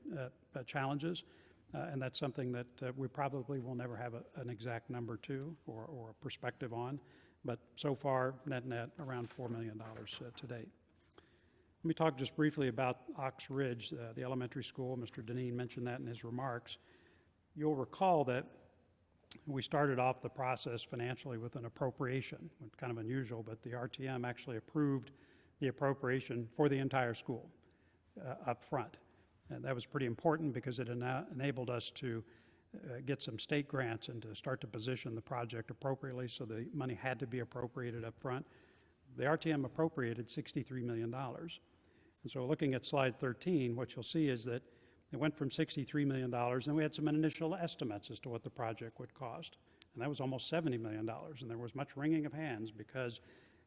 challenges. And that's something that we probably will never have an exact number to or a perspective on. But so far, net around $4 million to date. Let me talk just briefly about Ox Ridge, the elementary school. Mr. Deneen mentioned that in his remarks. You'll recall that we started off the process financially with an appropriation, kind of unusual, but the RTM actually approved the appropriation for the entire school up front. And that was pretty important because it enabled us to get some state grants and to start to position the project appropriately, so the money had to be appropriated up front. The RTM appropriated $63 million. And so looking at slide 13, what you'll see is that it went from $63 million, and we had some initial estimates as to what the project would cost. And that was almost $70 million, and there was much wringing of hands because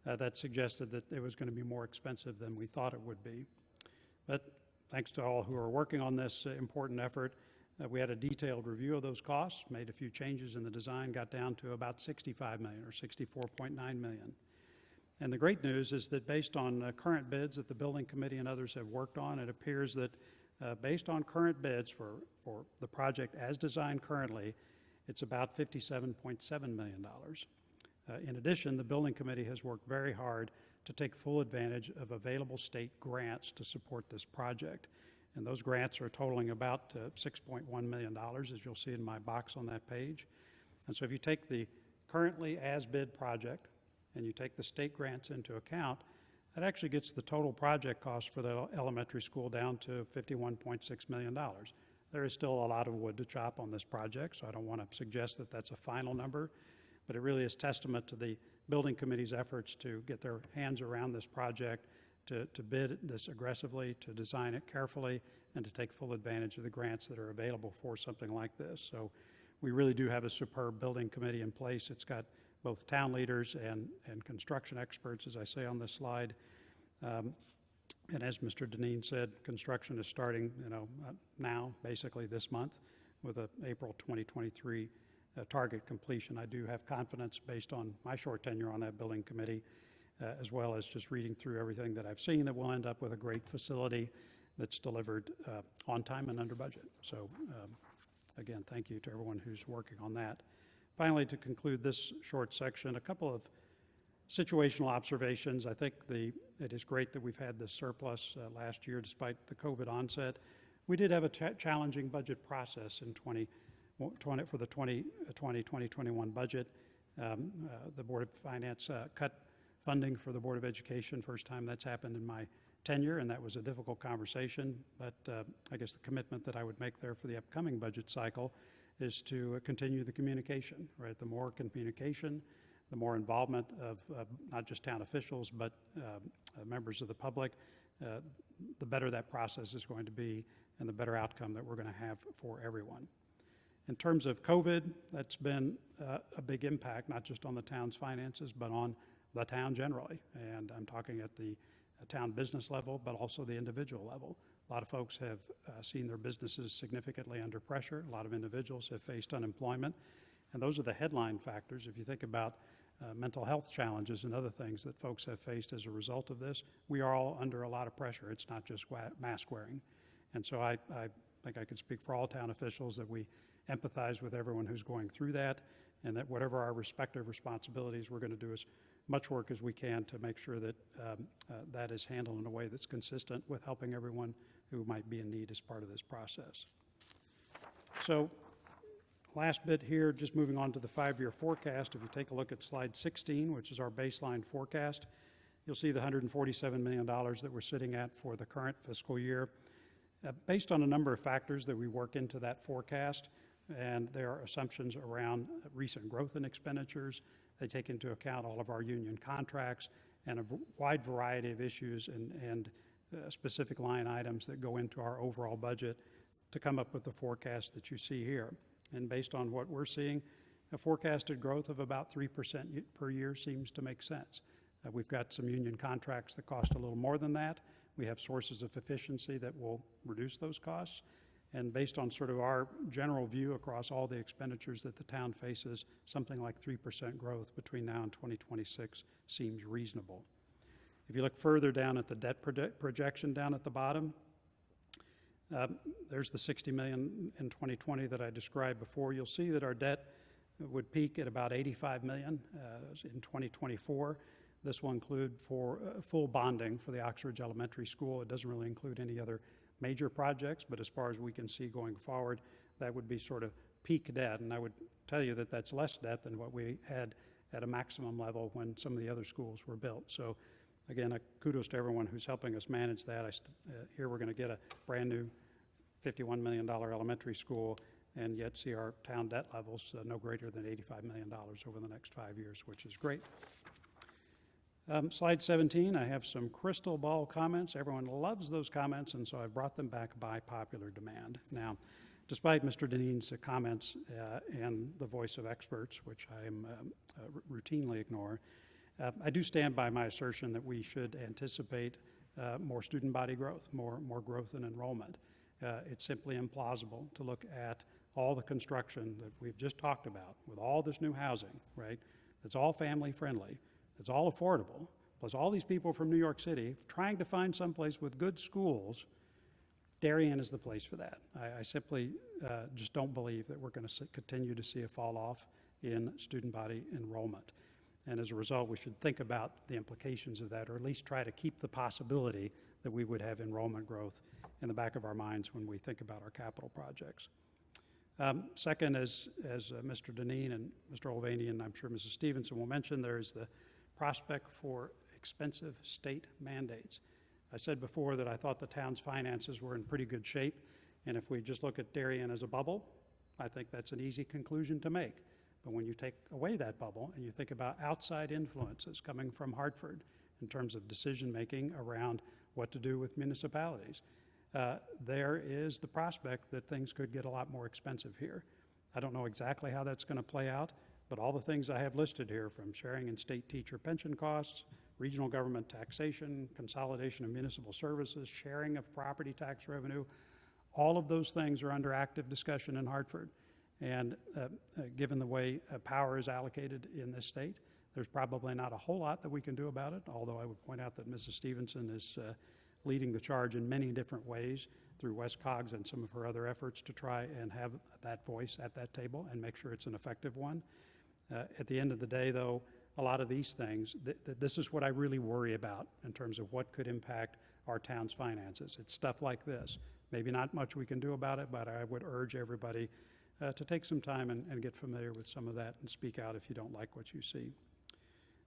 that suggested that it was going to be more expensive than we thought it would be. But thanks to all who are working on this important effort, we had a detailed review of those costs, made a few changes in the design, got down to about $65 million or $64.9 million. And the great news is that based on current bids that the building committee and others have worked on, it appears that based on current bids for the project as designed currently, it's about $57.7 million. In addition, the building committee has worked very hard to take full advantage of available state grants to support this project. And those grants are totaling about $6.1 million, as you'll see in my box on that page. And so if you take the currently as-bid project and you take the state grants into account, that actually gets the total project cost for the elementary school down to $51.6 million. There is still a lot of wood to chop on this project, so I don't want to suggest that that's a final number, but it really is testament to the building committee's efforts to get their hands around this project, to bid this aggressively, to design it carefully, and to take full advantage of the grants that are available for something like this. So we really do have a superb building committee in place. It's got both town leaders and construction experts, as I say on this slide. And as Mr. Deneen said, construction is starting, now, basically this month, with a April 2023 target completion. I do have confidence based on my short tenure on that building committee, as well as just reading through everything that I've seen, that we'll end up with a great facility that's delivered on time and under budget. So again, thank you to everyone who's working on that. Finally, to conclude this short section, a couple of situational observations. I think it is great that we've had this surplus last year despite the COVID onset. We did have a challenging budget process in for the 2020-2021 budget. The Board of Finance cut funding for the Board of Education, first time that's happened in my tenure, and that was a difficult conversation, but I guess the commitment that I would make there for the upcoming budget cycle is to continue the communication, right? The more communication, the more involvement of not just town officials, but members of the public, the better that process is going to be and the better outcome that we're going to have for everyone. In terms of COVID, that's been a big impact, not just on the town's finances, but on the town generally. And I'm talking at the town business level, but also the individual level. A lot of folks have seen their businesses significantly under pressure. A lot of individuals have faced unemployment. And those are the headline factors. If you think about mental health challenges and other things that folks have faced as a result of this, we are all under a lot of pressure. It's not just mask wearing. And so I think I can speak for all town officials that we empathize with everyone who's going through that, and that whatever our respective responsibilities, we're going to do as much work as we can to make sure that that is handled in a way that's consistent with helping everyone who might be in need as part of this process. So last bit here, just moving on to the 5-year forecast. If you take a look at slide 16, which is our baseline forecast, you'll see the $147 million that we're sitting at for the current fiscal year. Based on a number of factors that we work into that forecast, and there are assumptions around recent growth in expenditures. They take into account all of our union contracts and a wide variety of issues and specific line items that go into our overall budget to come up with the forecast that you see here. And based on what we're seeing, a forecasted growth of about 3% per year seems to make sense. We've got some union contracts that cost a little more than that. We have sources of efficiency that will reduce those costs. And based on sort of our general view across all the expenditures that the town faces, something like 3% growth between now and 2026 seems reasonable. If you look further down at the debt projection down at the bottom, there's the $60 million in 2020 that I described before. You'll see that our debt would peak at about $85 million in 2024. This will include for full bonding for the Oxford Elementary School. It doesn't really include any other major projects, but as far as we can see going forward, that would be sort of peak debt. And I would tell you that that's less debt than what we had at a maximum level when some of the other schools were built. So again, kudos to everyone who's helping us manage that. Here we're going to get a brand new $51 million elementary school and yet see our town debt levels no greater than $85 million over the next 5 years, which is great. Slide 17, I have some crystal ball comments. Everyone loves those comments, and so I brought them back by popular demand. Now, despite Mr. Deneen's comments and the voice of experts, which I routinely ignore, I do stand by my assertion that we should anticipate more student body growth, more growth in enrollment. It's simply implausible to look at all the construction that we've just talked about with all this new housing, right? It's all family friendly. It's all affordable, plus all these people from New York City trying to find someplace with good schools. Darien is the place for that. I simply just don't believe that we're going to continue to see a fall off in student body enrollment. And as a result, we should think about the implications of that, or at least try to keep the possibility that we would have enrollment growth in the back of our minds when we think about our capital projects. Second, as Mr. Deneen and Mr. Olvany and I'm sure Mrs. Stevenson will mention, there is the prospect for expensive state mandates. I said before that I thought the town's finances were in pretty good shape, and if we just look at Darien as a bubble, I think that's an easy conclusion to make. But when you take away that bubble and you think about outside influences coming from Hartford in terms of decision-making around what to do with municipalities, there is the prospect that things could get a lot more expensive here. I don't know exactly how that's going to play out, But all the things I have listed here, from sharing in state teacher pension costs, regional government taxation, consolidation of municipal services, sharing of property tax revenue, all of those things are under active discussion in Hartford. And given the way power is allocated in this state, there's probably not a whole lot that we can do about it, although I would point out that Mrs. Stevenson is leading the charge in many different ways through WestCogs and some of her other efforts to try and have that voice at that table and make sure it's an effective one. At the end of the day, though, a lot of these things, this is what I really worry about in terms of what could impact our town's finances. It's stuff like this. Maybe not much we can do about it, but I would urge everybody to take some time and get familiar with some of that and speak out if you don't like what you see.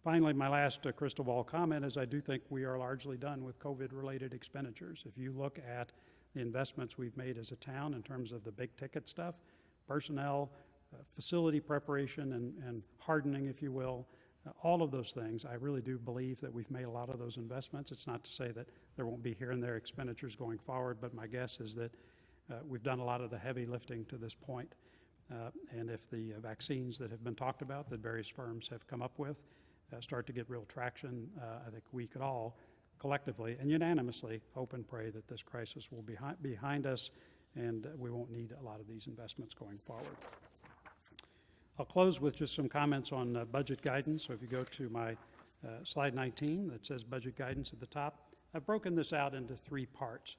Finally, my last crystal ball comment is I do think we are largely done with COVID-related expenditures. If you look at the investments we've made as a town in terms of the big ticket stuff, personnel, facility preparation and hardening, if you will, all of those things, I really do believe that we've made a lot of those investments. It's not to say that there won't be here and there expenditures going forward, but my guess is that we've done a lot of the heavy lifting to this point. And if the vaccines that have been talked about that various firms have come up with start to get real traction, I think we could all collectively and unanimously hope and pray that this crisis will be behind us and we won't need a lot of these investments going forward. I'll close with just some comments on budget guidance. So if you go to my slide 19 that says budget guidance at the top, I've broken this out into three parts.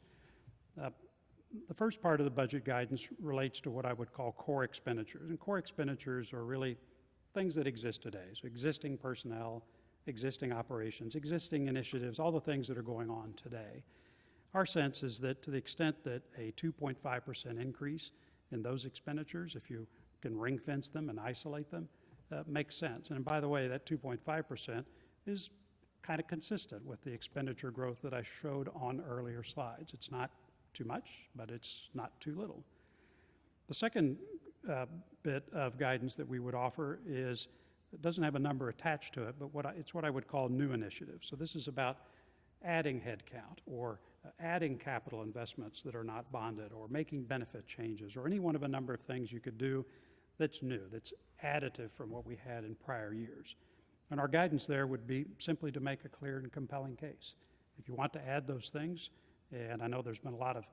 The first part of the budget guidance relates to what I would call core expenditures. And core expenditures are really things that exist today. So existing personnel, existing operations, existing initiatives, all the things that are going on today. Our sense is that to the extent that a 2.5% increase in those expenditures, if you can ring fence them and isolate them, makes sense. And by the way, that 2.5% is kind of consistent with the expenditure growth that I showed on earlier slides. It's not too much, but it's not too little. The second bit of guidance that we would offer is, it doesn't have a number attached to it, but it's what I would call new initiatives. So this is about adding headcount or adding capital investments that are not bonded or making benefit changes or any one of a number of things you could do that's new, that's additive from what we had in prior years. And our guidance there would be simply to make a clear and compelling case. If you want to add those things, and I know there's been a lot of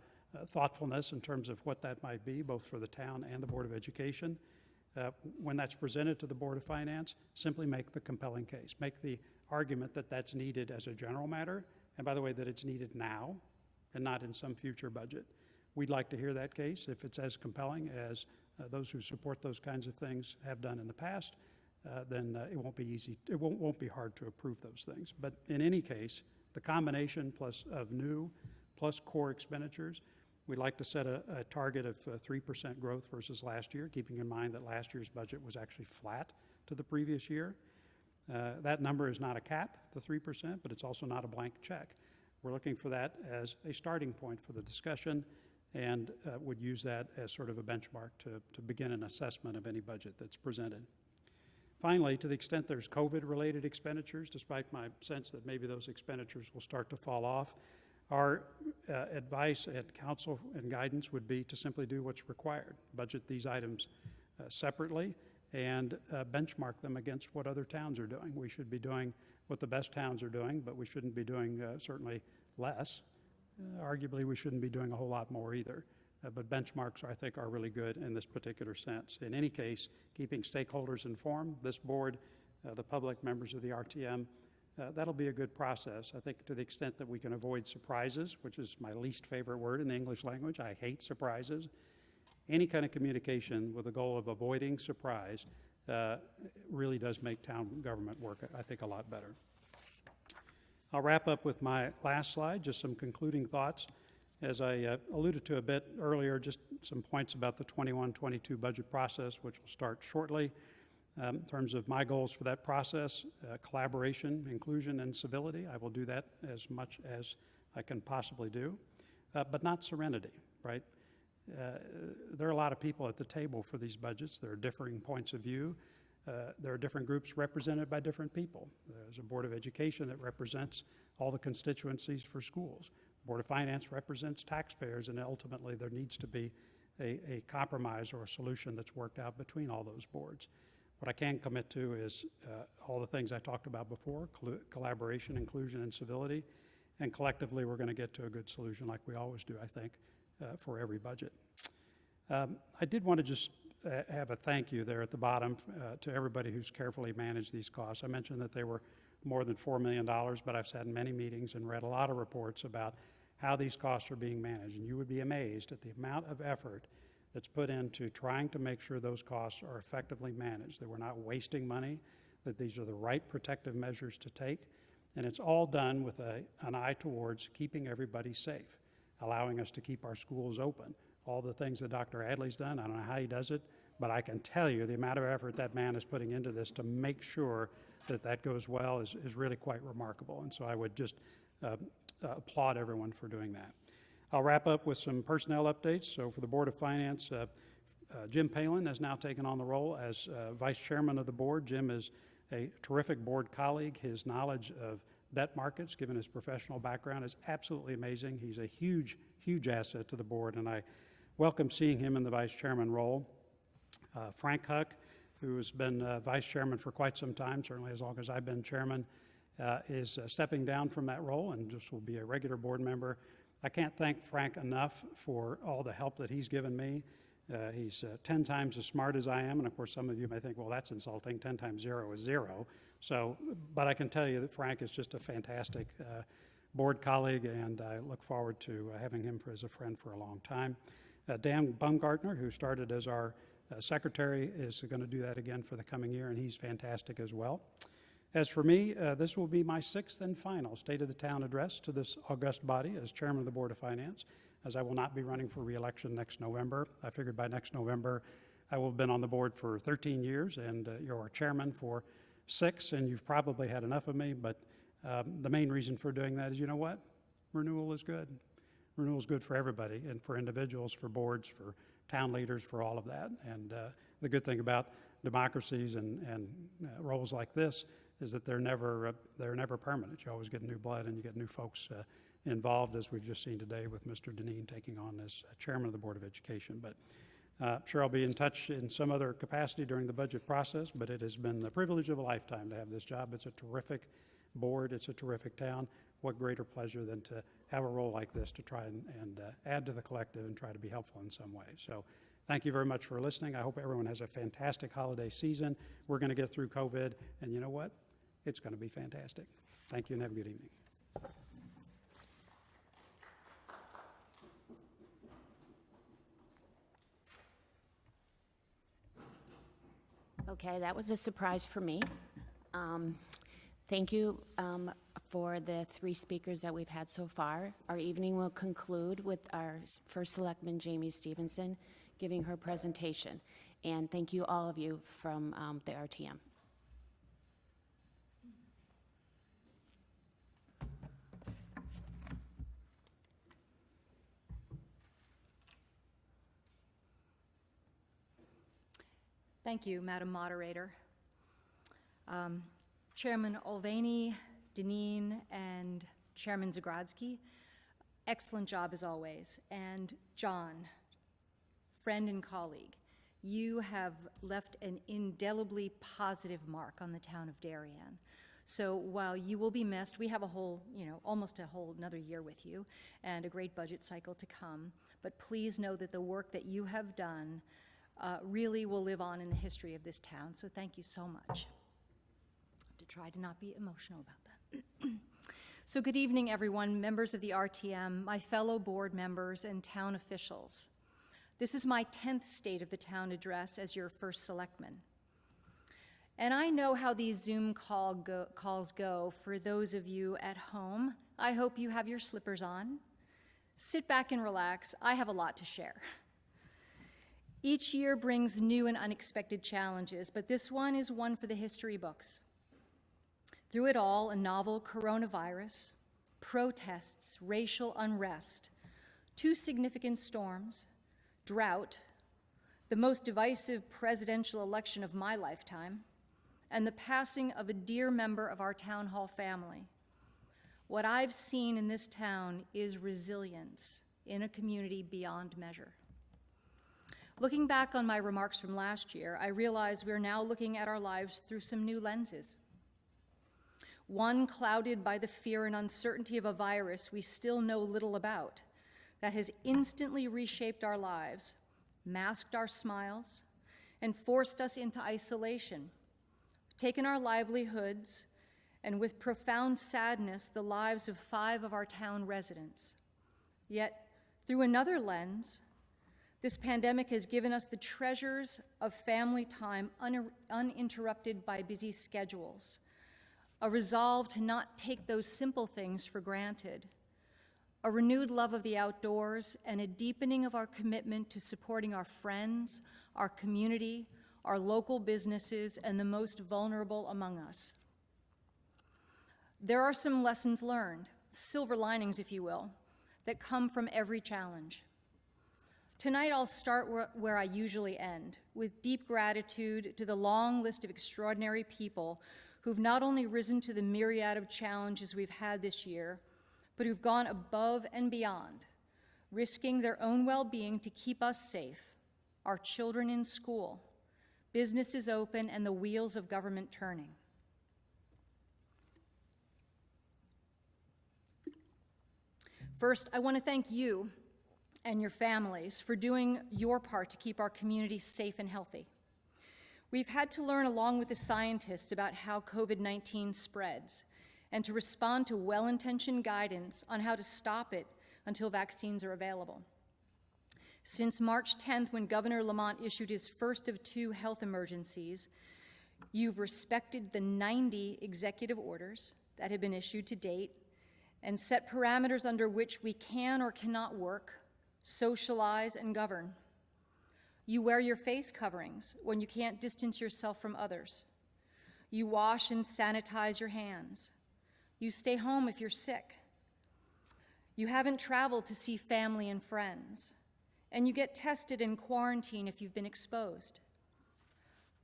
thoughtfulness in terms of what that might be, both for the town and the Board of Education, when that's presented to the Board of Finance, simply make the compelling case. Make the argument that that's needed as a general matter, and by the way, that it's needed now and not in some future budget. We'd like to hear that case. If it's as compelling as those who support those kinds of things have done in the past, then it won't be easy. It won't be hard to approve those things. But in any case, the combination of new plus core expenditures, we'd like to set a target of 3% growth versus last year, keeping in mind that last year's budget was actually flat to the previous year. That number is not a cap, the 3%, but it's also not a blank check. We're looking for that as a starting point for the discussion and would use that as sort of a benchmark to begin an assessment of any budget that's presented. Finally, to the extent there's COVID-related expenditures, despite my sense that maybe those expenditures will start to fall off, our advice and counsel and guidance would be to simply do what's required. Budget these items separately and benchmark them against what other towns are doing. We should be doing what the best towns are doing, but we shouldn't be doing certainly less. Arguably, we shouldn't be doing a whole lot more either. But benchmarks, I think, are really good in this particular sense. In any case, keeping stakeholders informed, this board, the public, members of the RTM, that'll be a good process. I think to the extent that we can avoid surprises, which is my least favorite word in the English language. I hate surprises. Any kind of communication with the goal of avoiding surprise really does make town government work, I think, a lot better. I'll wrap up with my last slide, just some concluding thoughts. As I alluded to a bit earlier, just some points about the 21-22 budget process, which will start shortly. In terms of my goals for that process, collaboration, inclusion, and civility. I will do that as much as I can possibly do, but not serenity, right? There are a lot of people at the table for these budgets. There are differing points of view. There are different groups represented by different people. There's a Board of Education that represents all the constituencies for schools. The Board of Finance represents taxpayers, and ultimately there needs to be a compromise or a solution that's worked out between all those boards. What I can commit to is all the things I talked about before, collaboration, inclusion, and civility, and collectively we're going to get to a good solution like we always do, I think, for every budget. I did want to just have a thank you there at the bottom to everybody who's carefully managed these costs. I mentioned that they were more than $4 million, but I've sat in many meetings and read a lot of reports about how these costs are being managed, and you would be amazed at the amount of effort that's put into trying to make sure those costs are effectively managed, that we're not wasting money, that these are the right protective measures to take, and it's all done with an eye towards keeping everybody safe, allowing us to keep our schools open. All the things that Dr. Adley's done, I don't know how he does it, but I can tell you the amount of effort that man is putting into this to make sure that that goes well is really quite remarkable. And so I would just applaud everyone for doing that. I'll wrap up with some personnel updates. So for the Board of Finance, Jim Palin has now taken on the role as Vice Chairman of the Board. Jim is a terrific board colleague. His knowledge of debt markets, given his professional background, is absolutely amazing. He's a huge, huge asset to the board, and I welcome seeing him in the Vice Chairman role. Frank Huck, who has been Vice Chairman for quite some time, certainly as long as I've been Chairman, is stepping down from that role and just will be a regular board member. I can't thank Frank enough for all the help that he's given me. He's 10 times as smart as I am, and of course some of you may think, well, that's insulting, 10 times 0 is 0. So, but I can tell you that Frank is just a fantastic board colleague, and I look forward to having him as a friend for a long time. Dan Baumgartner, who started as our secretary, is going to do that again for the coming year, and he's fantastic as well. As for me, this will be my 6th and final State of the Town address to this august body as Chairman of the Board of Finance, as I will not be running for re-election next November. I figured by next November I will have been on the board for 13 years, and you're Chairman for 6, and you've probably had enough of me, but the main reason for doing that is, you know what? Renewal is good. Renewal is good for everybody, and for individuals, for boards, for town leaders, for all of that. And the good thing about democracies and roles like this is that they're never permanent. You always get new blood and you get new folks involved, as we've just seen today with Mr. Deneen taking on as Chairman of the Board of Education. But sure, I'll be in touch in some other capacity during the budget process, but it has been the privilege of a lifetime to have this job. It's a terrific board. It's a terrific town. What greater pleasure than to have a role like this to try and add to the collective and try to be helpful in some way. So thank you very much for listening. I hope everyone has a fantastic holiday season. We're going to get through COVID, and you know what? It's going to be fantastic. Thank you, and have a good evening. Okay, that was a surprise for me. Thank you for the 3 speakers that we've had so far. Our evening will conclude with our first Selectman, Jamie Stevenson, giving her presentation. And thank you, all of you from the RTM. Thank you, Madam Moderator. Chairman Olveni, Deneen, and Chairman Zagrodzky, excellent job as always. And John, friend and colleague, you have left an indelibly positive mark on the town of Darien. So while you will be missed, we have a whole, almost a whole another year with you and a great budget cycle to come. But please know that the work that you have done really will live on in the history of this town. So thank you so much. To try to not be emotional about that. So good evening, everyone, members of the RTM, my fellow board members and town officials. This is my 10th State of the Town address as your first selectman. And I know how these Zoom calls go for those of you at home. I hope you have your slippers on. Sit back and relax. I have a lot to share. Each year brings new and unexpected challenges, but this one is one for the history books. Through it all, a novel coronavirus, protests, racial unrest, 2 significant storms, drought, the most divisive presidential election of my lifetime, and the passing of a dear member of our town hall family. What I've seen in this town is resilience in a community beyond measure. Looking back on my remarks from last year, I realize we are now looking at our lives through some new lenses. One clouded by the fear and uncertainty of a virus we still know little about, that has instantly reshaped our lives, masked our smiles, and forced us into isolation, taken our livelihoods, and with profound sadness, the lives of 5 of our town residents. Yet, through another lens, this pandemic has given us the treasures of family time uninterrupted by busy schedules, a resolve to not take those simple things for granted, a renewed love of the outdoors, and a deepening of our commitment to supporting our friends, our community, our local businesses, and the most vulnerable among us. There are some lessons learned, silver linings, if you will, that come from every challenge. Tonight, I'll start where I usually end, with deep gratitude to the long list of extraordinary people who've not only risen to the myriad of challenges we've had this year, but who've gone above and beyond, risking their own well-being to keep us safe, our children in school, businesses open, and the wheels of government turning. First, I want to thank you and your families for doing your part to keep our community safe and healthy. We've had to learn along with the scientists about how COVID-19 spreads and to respond to well-intentioned guidance on how to stop it until vaccines are available. Since March 10th, when Governor Lamont issued his first of 2 health emergencies, you've respected the 90 executive orders that have been issued to date and set parameters under which we can or cannot work, socialize, and govern. You wear your face coverings when you can't distance yourself from others. You wash and sanitize your hands. You stay home if you're sick. You haven't traveled to see family and friends. And you get tested and quarantined if you've been exposed.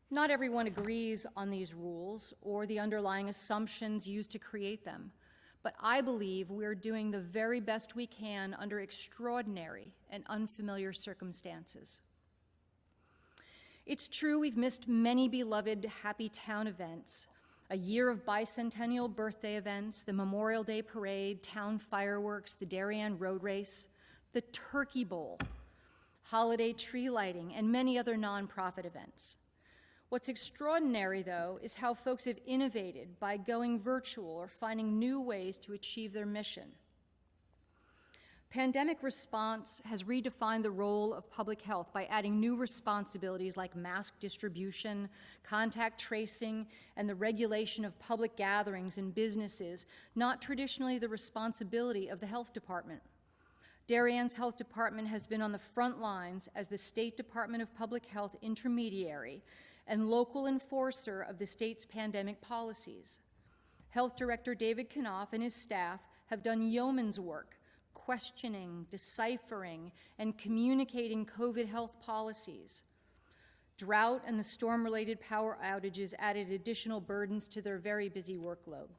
Not everyone agrees on these rules or the underlying assumptions used to create them, but I believe we're doing the very best we can under extraordinary and unfamiliar circumstances. It's true we've missed many beloved Happy Town events, a year of bicentennial birthday events, the Memorial Day Parade, town fireworks, the Darien Road Race, the Turkey Bowl, holiday tree lighting, and many other nonprofit events. What's extraordinary, though, is how folks have innovated by going virtual or finding new ways to achieve their mission. Pandemic response has redefined the role of public health by adding new responsibilities like mask distribution, contact tracing, and the regulation of public gatherings and businesses, not traditionally the responsibility of the health department. Darien's health department has been on the front lines as the State Department of Public Health intermediary and local enforcer of the state's pandemic policies. Health Director David Knopf and his staff have done yeoman's work questioning, deciphering, and communicating COVID health policies. Drought and the storm-related power outages added additional burdens to their very busy workload.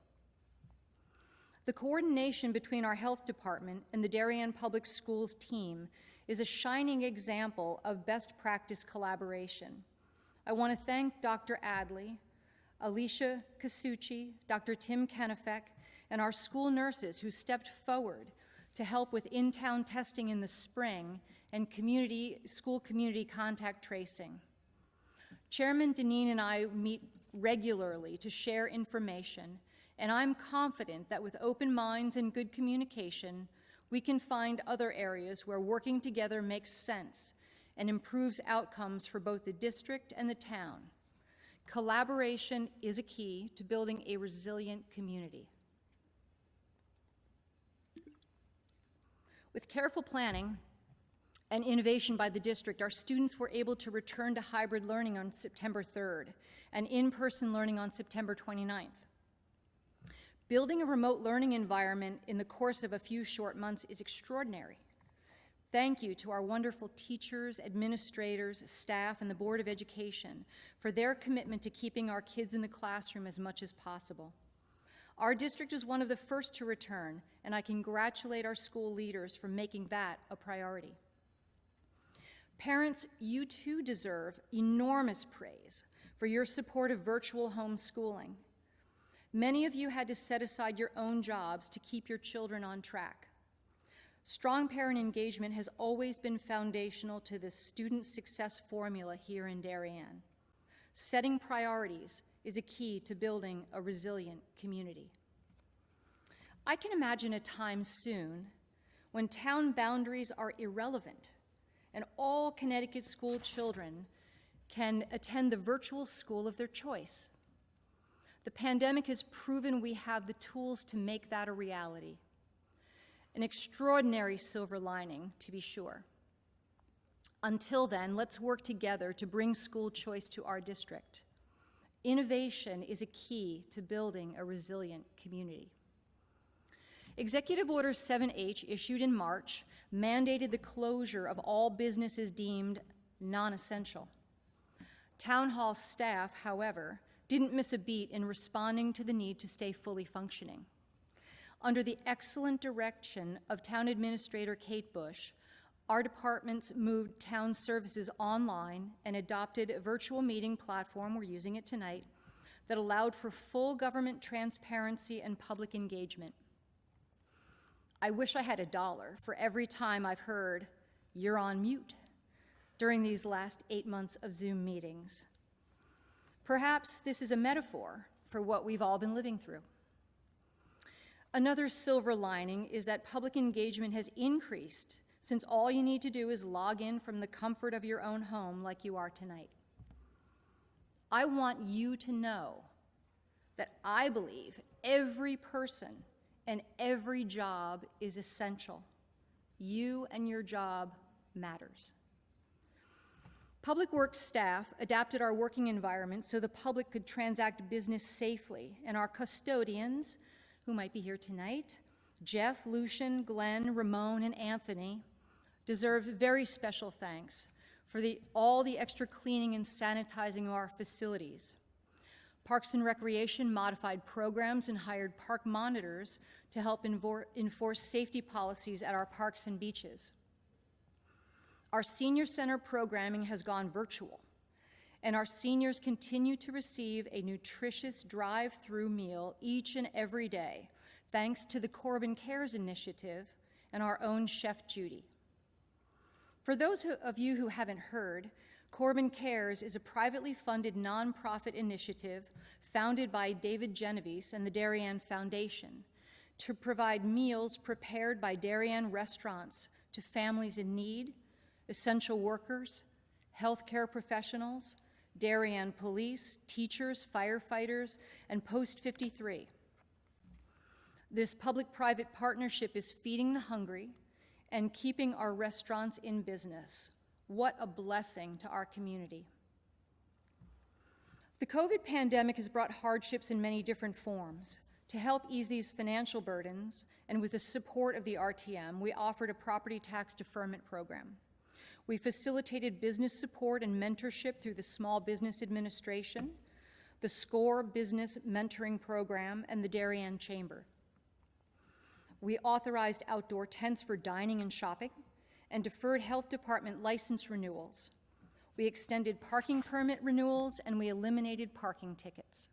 The coordination between our health department and the Darien Public Schools team is a shining example of best practice collaboration. I want to thank Dr. Adley, Alicia Casucci, Dr. Tim Kenefek, and our school nurses who stepped forward to help with in-town testing in the spring and school community contact tracing. Chairman Deneen and I meet regularly to share information, and I'm confident that with open minds and good communication, we can find other areas where working together makes sense and improves outcomes for both the district and the town. Collaboration is a key to building a resilient community. With careful planning and innovation by the district, our students were able to return to hybrid learning on September 3rd and in-person learning on September 29th. Building a remote learning environment in the course of a few short months is extraordinary. Thank you to our wonderful teachers, administrators, staff, and the Board of Education for their commitment to keeping our kids in the classroom as much as possible. Our district was one of the first to return, and I congratulate our school leaders for making that a priority. Parents, you too deserve enormous praise for your support of virtual homeschooling. Many of you had to set aside your own jobs to keep your children on track. Strong parent engagement has always been foundational to the student success formula here in Darien. Setting priorities is a key to building a resilient community. I can imagine a time soon when town boundaries are irrelevant and all Connecticut school children can attend the virtual school of their choice. The pandemic has proven we have the tools to make that a reality. An extraordinary silver lining, to be sure. Until then, let's work together to bring school choice to our district. Innovation is a key to building a resilient community. Executive Order 7H, issued in March, mandated the closure of all businesses deemed non-essential. Town hall staff, however, didn't miss a beat in responding to the need to stay fully functioning. Under the excellent direction of Town Administrator Kate Bush, our departments moved town services online and adopted a virtual meeting platform, we're using it tonight, that allowed for full government transparency and public engagement. I wish I had $1 for every time I've heard, "You're on mute," during these last 8 months of Zoom meetings. Perhaps this is a metaphor for what we've all been living through. Another silver lining is that public engagement has increased since all you need to do is log in from the comfort of your own home like you are tonight. I want you to know that I believe every person and every job is essential. You and your job matters. Public Works staff adapted our working environment so the public could transact business safely, and our custodians, who might be here tonight, Jeff, Lucian, Glenn, Ramon, and Anthony, deserve very special thanks for all the extra cleaning and sanitizing of our facilities. Parks and Recreation modified programs and hired park monitors to help enforce safety policies at our parks and beaches. Our senior center programming has gone virtual, and our seniors continue to receive a nutritious drive-through meal each and every day, thanks to the Corbin Cares initiative and our own Chef Judy. For those of you who haven't heard, Corbin Cares is a privately funded nonprofit initiative founded by David Genovese and the Darien Foundation to provide meals prepared by Darien restaurants to families in need, essential workers, healthcare professionals, Darien police, teachers, firefighters, and Post 53. This public-private partnership is feeding the hungry and keeping our restaurants in business. What a blessing to our community. The COVID pandemic has brought hardships in many different forms. To help ease these financial burdens, and with the support of the RTM, we offered a property tax deferment program. We facilitated business support and mentorship through the Small Business Administration, the SCORE Business Mentoring Program, and the Darien Chamber. We authorized outdoor tents for dining and shopping, and deferred health department license renewals. We extended parking permit renewals, and we eliminated parking tickets.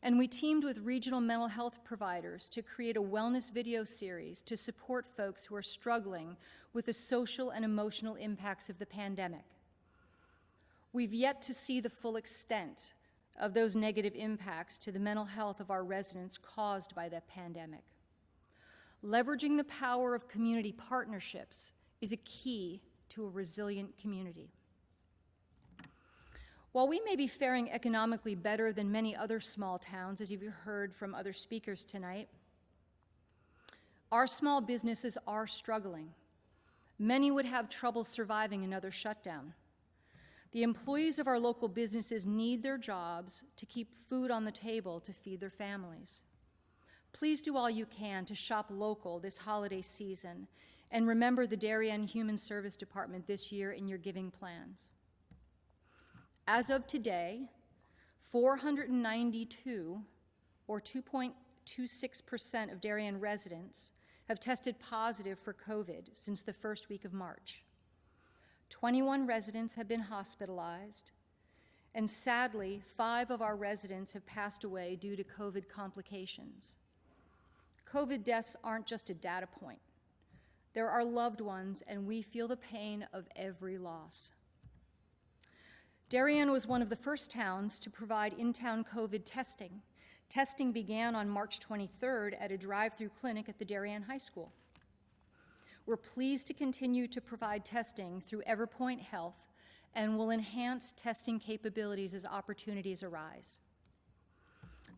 And we teamed with regional mental health providers to create a wellness video series to support folks who are struggling with the social and emotional impacts of the pandemic. We've yet to see the full extent of those negative impacts to the mental health of our residents caused by the pandemic. Leveraging the power of community partnerships is a key to a resilient community. While we may be faring economically better than many other small towns, as you've heard from other speakers tonight, our small businesses are struggling. Many would have trouble surviving another shutdown. The employees of our local businesses need their jobs to keep food on the table to feed their families. Please do all you can to shop local this holiday season, and remember the Darien Human Service Department this year in your giving plans. As of today, 492, or 2.26% of Darien residents, have tested positive for COVID since the first week of March. 21 residents have been hospitalized, and sadly, 5 of our residents have passed away due to COVID complications. COVID deaths aren't just a data point. They're our loved ones, and we feel the pain of every loss. Darien was one of the first towns to provide in-town COVID testing. Testing began on March 23rd at a drive-through clinic at the Darien High School. We're pleased to continue to provide testing through Everpoint Health and will enhance testing capabilities as opportunities arise.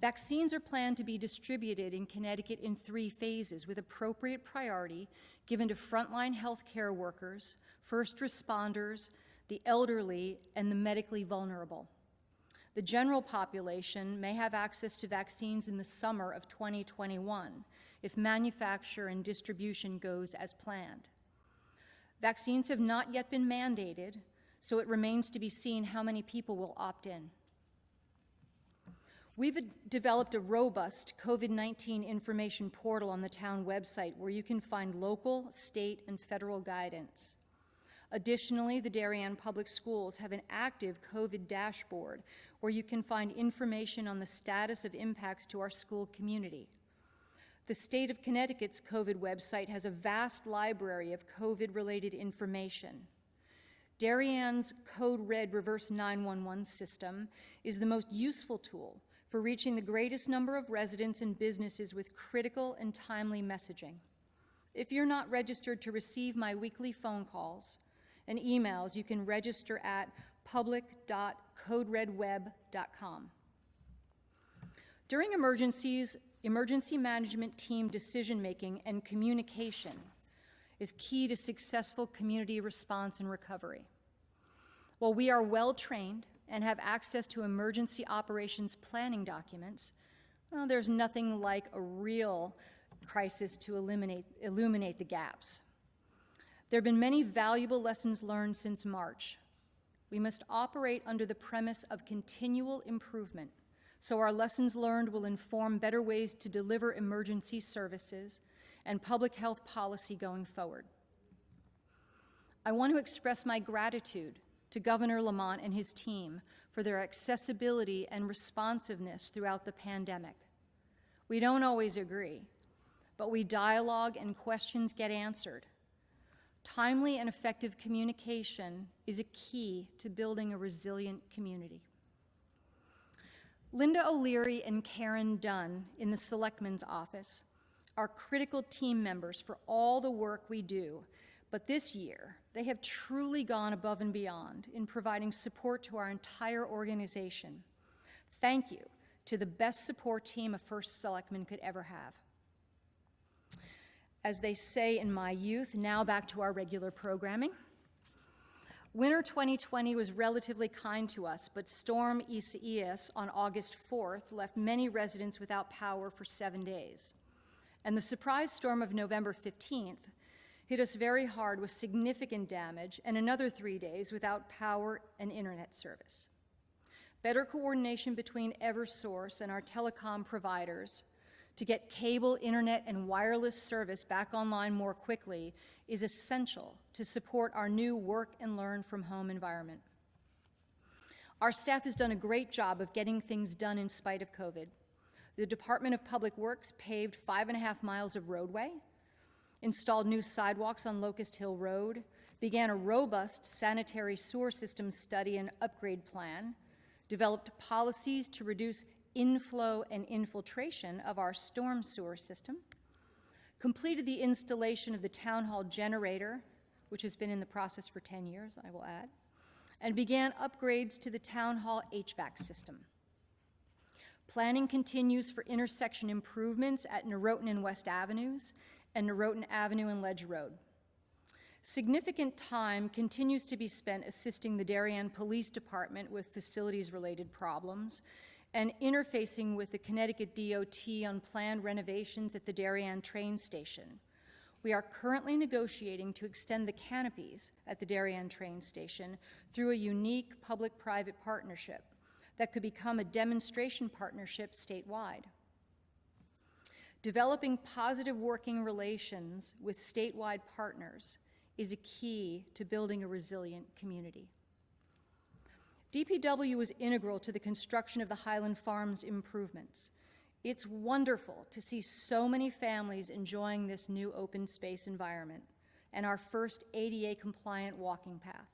Vaccines are planned to be distributed in Connecticut in 3 phases with appropriate priority given to frontline healthcare workers, first responders, the elderly, and the medically vulnerable. The general population may have access to vaccines in the summer of 2021 if manufacture and distribution goes as planned. Vaccines have not yet been mandated, so it remains to be seen how many people will opt in. We've developed a robust COVID-19 information portal on the town website where you can find local, state, and federal guidance. Additionally, the Darien Public Schools have an active COVID dashboard where you can find information on the status of impacts to our school community. The state of Connecticut's COVID website has a vast library of COVID-related information. Darien's Code Red Reverse 911 system is the most useful tool for reaching the greatest number of residents and businesses with critical and timely messaging. If you're not registered to receive my weekly phone calls and emails, you can register at public.coderedweb.com. During emergencies, emergency management team decision-making and communication is key to successful community response and recovery. While we are well-trained and have access to emergency operations planning documents, well, there's nothing like a real crisis to illuminate the gaps. There have been many valuable lessons learned since March. We must operate under the premise of continual improvement, so our lessons learned will inform better ways to deliver emergency services and public health policy going forward. I want to express my gratitude to Governor Lamont and his team for their accessibility and responsiveness throughout the pandemic. We don't always agree, but we dialogue and questions get answered. Timely and effective communication is a key to building a resilient community. Linda O'Leary and Karen Dunn in the Selectman's office are critical team members for all the work we do, but this year, they have truly gone above and beyond in providing support to our entire organization. Thank you to the best support team a first selectman could ever have. As they say in my youth, now back to our regular programming. Winter 2020 was relatively kind to us, but Storm Isaias on August 4th left many residents without power for 7 days. And the surprise storm of November 15th hit us very hard with significant damage and another 3 days without power and internet service. Better coordination between Eversource and our telecom providers to get cable, internet, and wireless service back online more quickly is essential to support our new work and learn from home environment. Our staff has done a great job of getting things done in spite of COVID. The Department of Public Works paved 5.5 miles of roadway, installed new sidewalks on Locust Hill Road, began a robust sanitary sewer system study and upgrade plan, developed policies to reduce inflow and infiltration of our storm sewer system, completed the installation of the town hall generator, which has been in the process for 10 years, I will add, and began upgrades to the town hall HVAC system. Planning continues for intersection improvements at Noroton and West Avenues and Noroton Avenue and Ledge Road. Significant time continues to be spent assisting the Darien Police Department with facilities-related problems and interfacing with the Connecticut DOT on planned renovations at the Darien train station. We are currently negotiating to extend the canopies at the Darien train station through a unique public-private partnership that could become a demonstration partnership statewide. Developing positive working relations with statewide partners is a key to building a resilient community. DPW was integral to the construction of the Highland Farms improvements. It's wonderful to see so many families enjoying this new open space environment and our first ADA-compliant walking path.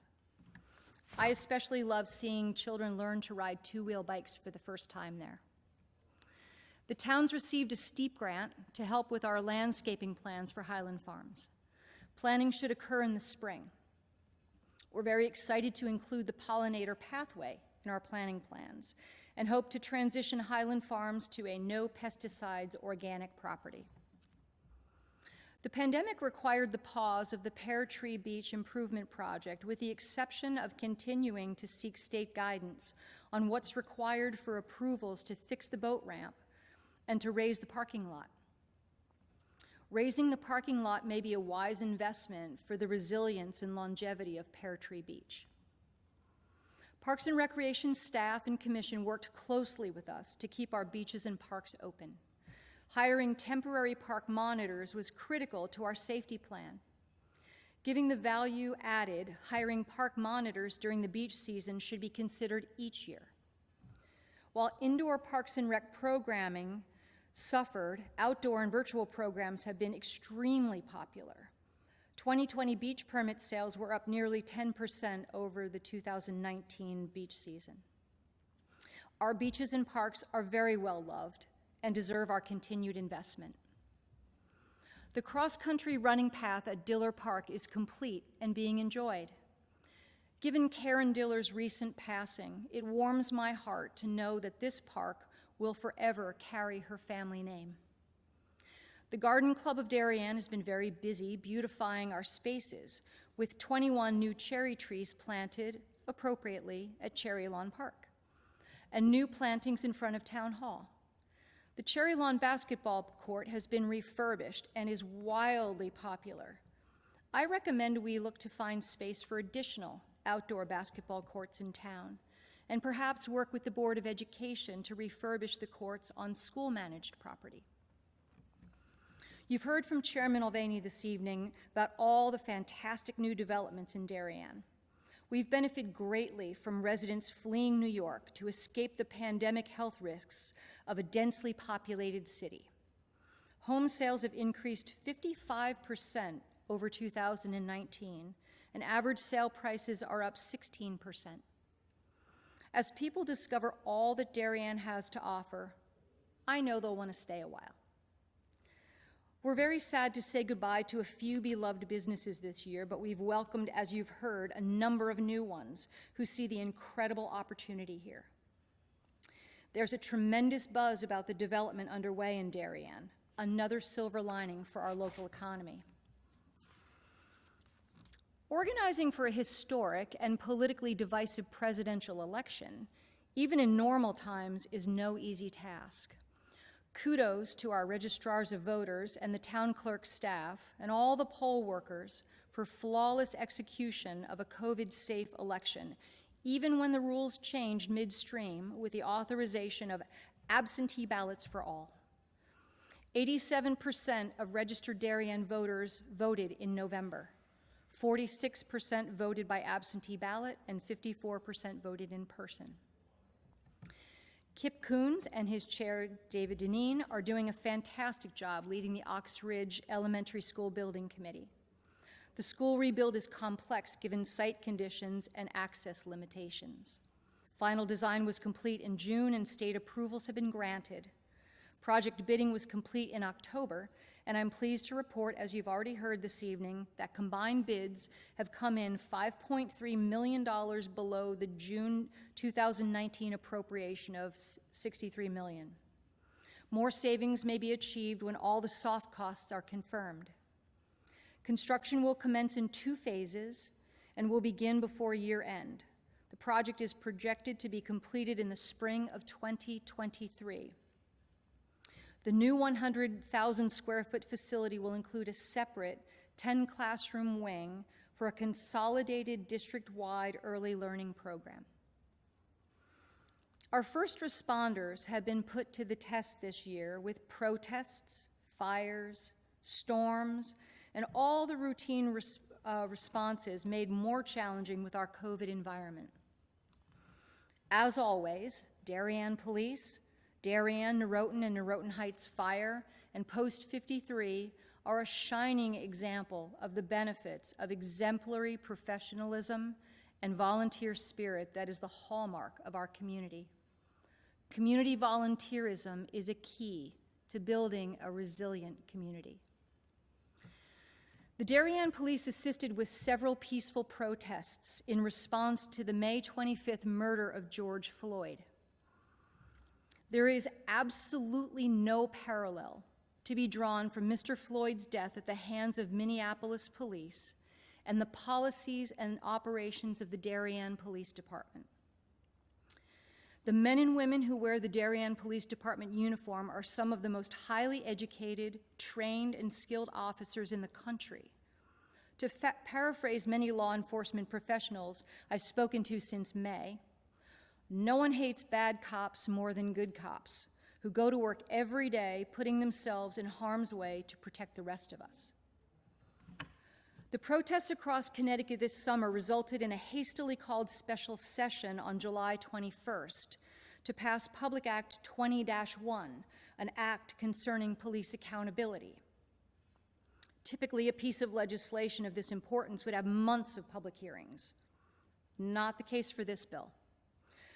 I especially love seeing children learn to ride two-wheel bikes for the first time there. The town's received a steep grant to help with our landscaping plans for Highland Farms. Planning should occur in the spring. We're very excited to include the pollinator pathway in our planning plans and hope to transition Highland Farms to a no pesticides organic property. The pandemic required the pause of the Pear Tree Beach Improvement Project, with the exception of continuing to seek state guidance on what's required for approvals to fix the boat ramp and to raise the parking lot. Raising the parking lot may be a wise investment for the resilience and longevity of Pear Tree Beach. Parks and Recreation staff and commission worked closely with us to keep our beaches and parks open. Hiring temporary park monitors was critical to our safety plan. Given the value added, hiring park monitors during the beach season should be considered each year. While indoor Parks and Rec programming suffered, outdoor and virtual programs have been extremely popular. 2020 beach permit sales were up nearly 10% over the 2019 beach season. Our beaches and parks are very well loved and deserve our continued investment. The cross-country running path at Diller Park is complete and being enjoyed. Given Karen Diller's recent passing, it warms my heart to know that this park will forever carry her family name. The Garden Club of Darien has been very busy beautifying our spaces with 21 new cherry trees planted appropriately at Cherry Lawn Park and new plantings in front of Town Hall. The Cherry Lawn basketball court has been refurbished and is wildly popular. I recommend we look to find space for additional outdoor basketball courts in town, and perhaps work with the Board of Education to refurbish the courts on school-managed property. You've heard from Chairman Mulvaney this evening about all the fantastic new developments in Darien. We've benefited greatly from residents fleeing New York to escape the pandemic health risks of a densely populated city. Home sales have increased 55% over 2019, and average sale prices are up 16%. As people discover all that Darien has to offer, I know they'll want to stay a while. We're very sad to say goodbye to a few beloved businesses this year, but we've welcomed, as you've heard, a number of new ones who see the incredible opportunity here. There's a tremendous buzz about the development underway in Darien, another silver lining for our local economy. Organizing for a historic and politically divisive presidential election, even in normal times, is no easy task. Kudos to our registrars of voters and the town clerk staff and all the poll workers for flawless execution of a COVID-safe election, even when the rules changed midstream with the authorization of absentee ballots for all. 87% of registered Darien voters voted in November. 46% voted by absentee ballot and 54% voted in person. Kip Coons and his chair, David Deneen, are doing a fantastic job leading the Ox Ridge Elementary School Building Committee. The school rebuild is complex given site conditions and access limitations. Final design was complete in June and state approvals have been granted. Project bidding was complete in October, and I'm pleased to report, as you've already heard this evening, that combined bids have come in $5.3 million below the June 2019 appropriation of $63 million. More savings may be achieved when all the soft costs are confirmed. Construction will commence in 2 phases and will begin before year end. The project is projected to be completed in the spring of 2023. The new 100,000 square foot facility will include a separate 10 classroom wing for a consolidated district-wide early learning program. Our first responders have been put to the test this year with protests, fires, storms, and all the routine responses made more challenging with our COVID environment. As always, Darien Police, Darien, Noroton, and Noroton Heights Fire, and Post 53 are a shining example of the benefits of exemplary professionalism and volunteer spirit that is the hallmark of our community. Community volunteerism is a key to building a resilient community. The Darien Police assisted with several peaceful protests in response to the May 25th murder of George Floyd. There is absolutely no parallel to be drawn from Mr. Floyd's death at the hands of Minneapolis police and the policies and operations of the Darien Police Department. The men and women who wear the Darien Police Department uniform are some of the most highly educated, trained, and skilled officers in the country. To paraphrase many law enforcement professionals I've spoken to since May, no one hates bad cops more than good cops who go to work every day putting themselves in harm's way to protect the rest of us. The protests across Connecticut this summer resulted in a hastily called special session on July 21st to pass Public Act 20-1, an act concerning police accountability. Typically, a piece of legislation of this importance would have months of public hearings. Not the case for this bill.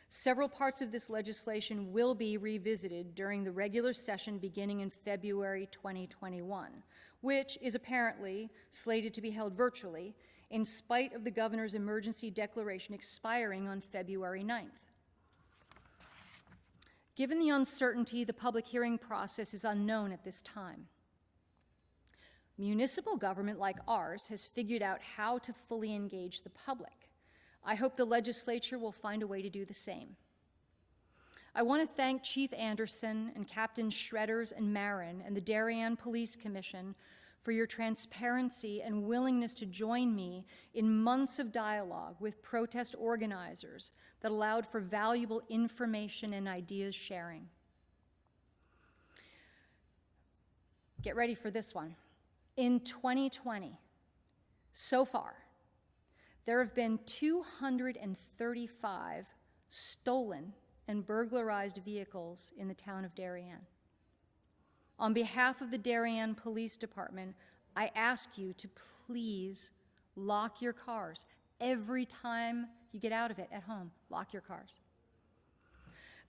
Several parts of this legislation will be revisited during the regular session beginning in February 2021, which is apparently slated to be held virtually in spite of the governor's emergency declaration expiring on February 9th. Given the uncertainty, the public hearing process is unknown at this time. Municipal government like ours has figured out how to fully engage the public. I hope the legislature will find a way to do the same. I want to thank Chief Anderson and Captain Shredders and Marin and the Darien Police Commission for your transparency and willingness to join me in months of dialogue with protest organizers that allowed for valuable information and ideas sharing. Get ready for this one. In 2020, so far, there have been 235 stolen and burglarized vehicles in the town of Darien. On behalf of the Darien Police Department, I ask you to please lock your cars. Every time you get out of it at home, lock your cars.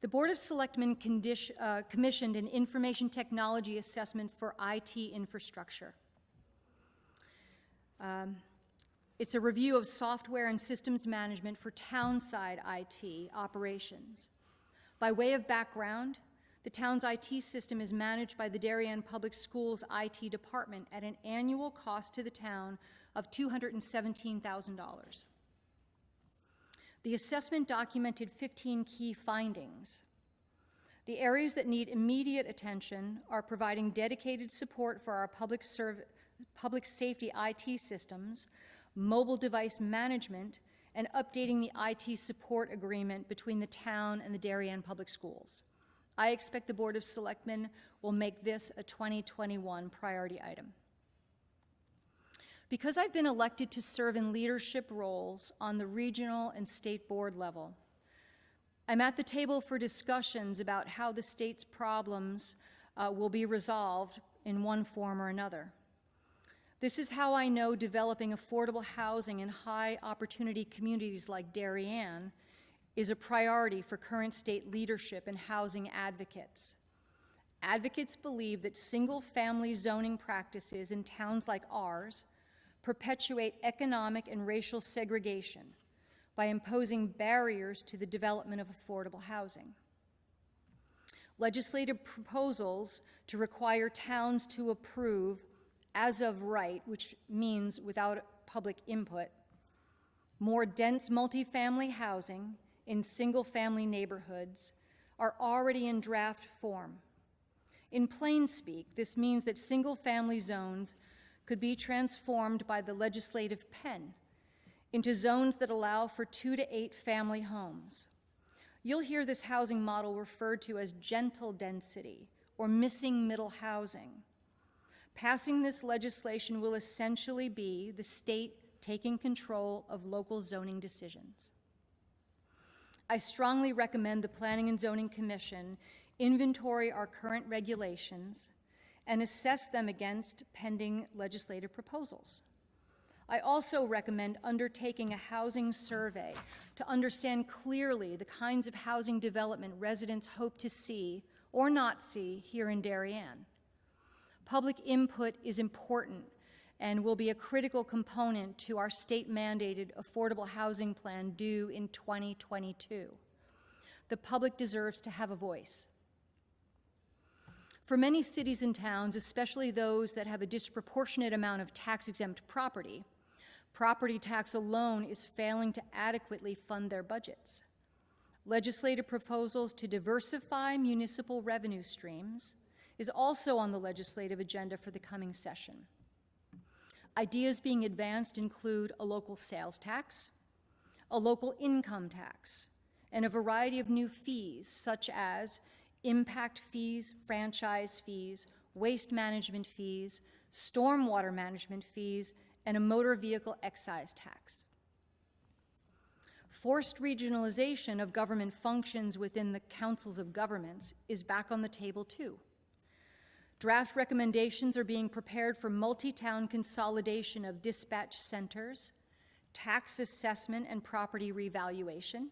The Board of Selectmen commissioned an information technology assessment for IT infrastructure. It's a review of software and systems management for town-side IT operations. By way of background, the town's IT system is managed by the Darien Public Schools IT department at an annual cost to the town of $217,000. The assessment documented 15 key findings. The areas that need immediate attention are providing dedicated support for our public safety IT systems, mobile device management, and updating the IT support agreement between the town and the Darien Public Schools. I expect the Board of Selectmen will make this a 2021 priority item. Because I've been elected to serve in leadership roles on the regional and state board level, I'm at the table for discussions about how the state's problems will be resolved in one form or another. This is how I know developing affordable housing in high-opportunity communities like Darien is a priority for current state leadership and housing advocates. Advocates believe that single-family zoning practices in towns like ours perpetuate economic and racial segregation by imposing barriers to the development of affordable housing. Legislative proposals to require towns to approve as of right, which means without public input, more dense multifamily housing in single-family neighborhoods are already in draft form. In plain speak, this means that single-family zones could be transformed by the legislative pen into zones that allow for 2 to 8 family homes. You'll hear this housing model referred to as gentle density or missing middle housing. Passing this legislation will essentially be the state taking control of local zoning decisions. I strongly recommend the Planning and Zoning Commission inventory our current regulations and assess them against pending legislative proposals. I also recommend undertaking a housing survey to understand clearly the kinds of housing development residents hope to see or not see here in Darien. Public input is important and will be a critical component to our state-mandated affordable housing plan due in 2022. The public deserves to have a voice. For many cities and towns, especially those that have a disproportionate amount of tax-exempt property, property tax alone is failing to adequately fund their budgets. Legislative proposals to diversify municipal revenue streams is also on the legislative agenda for the coming session. Ideas being advanced include a local sales tax, a local income tax, and a variety of new fees such as impact fees, franchise fees, waste management fees, stormwater management fees, and a motor vehicle excise tax. Forced regionalization of government functions within the councils of governments is back on the table too. Draft recommendations are being prepared for multi-town consolidation of dispatch centers, tax assessment and property revaluation,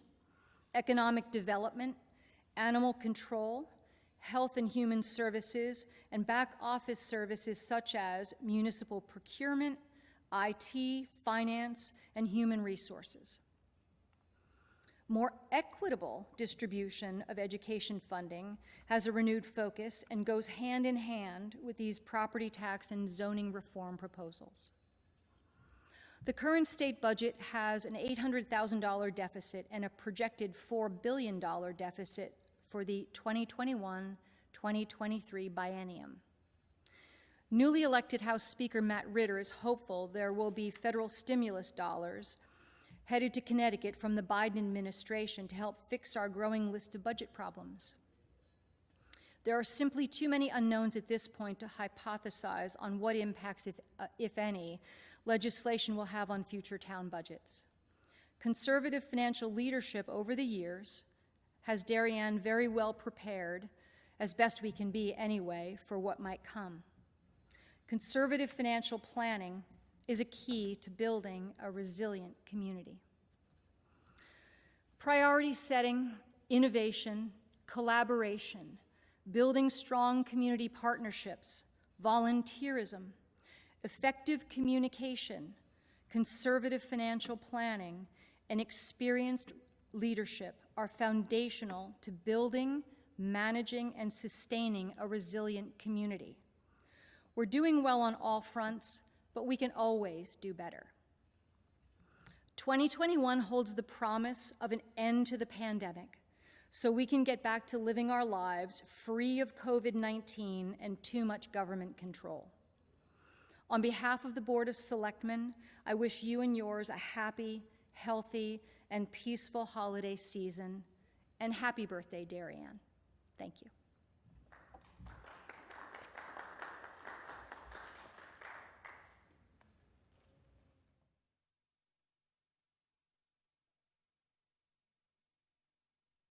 economic development, animal control, health and human services, and back office services such as municipal procurement, IT, finance, and human resources. More equitable distribution of education funding has a renewed focus and goes hand in hand with these property tax and zoning reform proposals. The current state budget has an $800,000 deficit and a projected $4 billion deficit for the 2021-2023 biennium. Newly elected House Speaker Matt Ritter is hopeful there will be federal stimulus dollars headed to Connecticut from the Biden administration to help fix our growing list of budget problems. There are simply too many unknowns at this point to hypothesize on what impacts, if any, legislation will have on future town budgets. Conservative financial leadership over the years has Darien very well prepared, as best we can be anyway, for what might come. Conservative financial planning is a key to building a resilient community. Priority setting, innovation, collaboration, building strong community partnerships, volunteerism, effective communication, conservative financial planning, and experienced leadership are foundational to building, managing, and sustaining a resilient community. We're doing well on all fronts, but we can always do better. 2021 holds the promise of an end to the pandemic, so we can get back to living our lives free of COVID-19 and too much government control. On behalf of the Board of Selectmen, I wish you and yours a happy, healthy, and peaceful holiday season, and happy birthday, Darien. Thank you.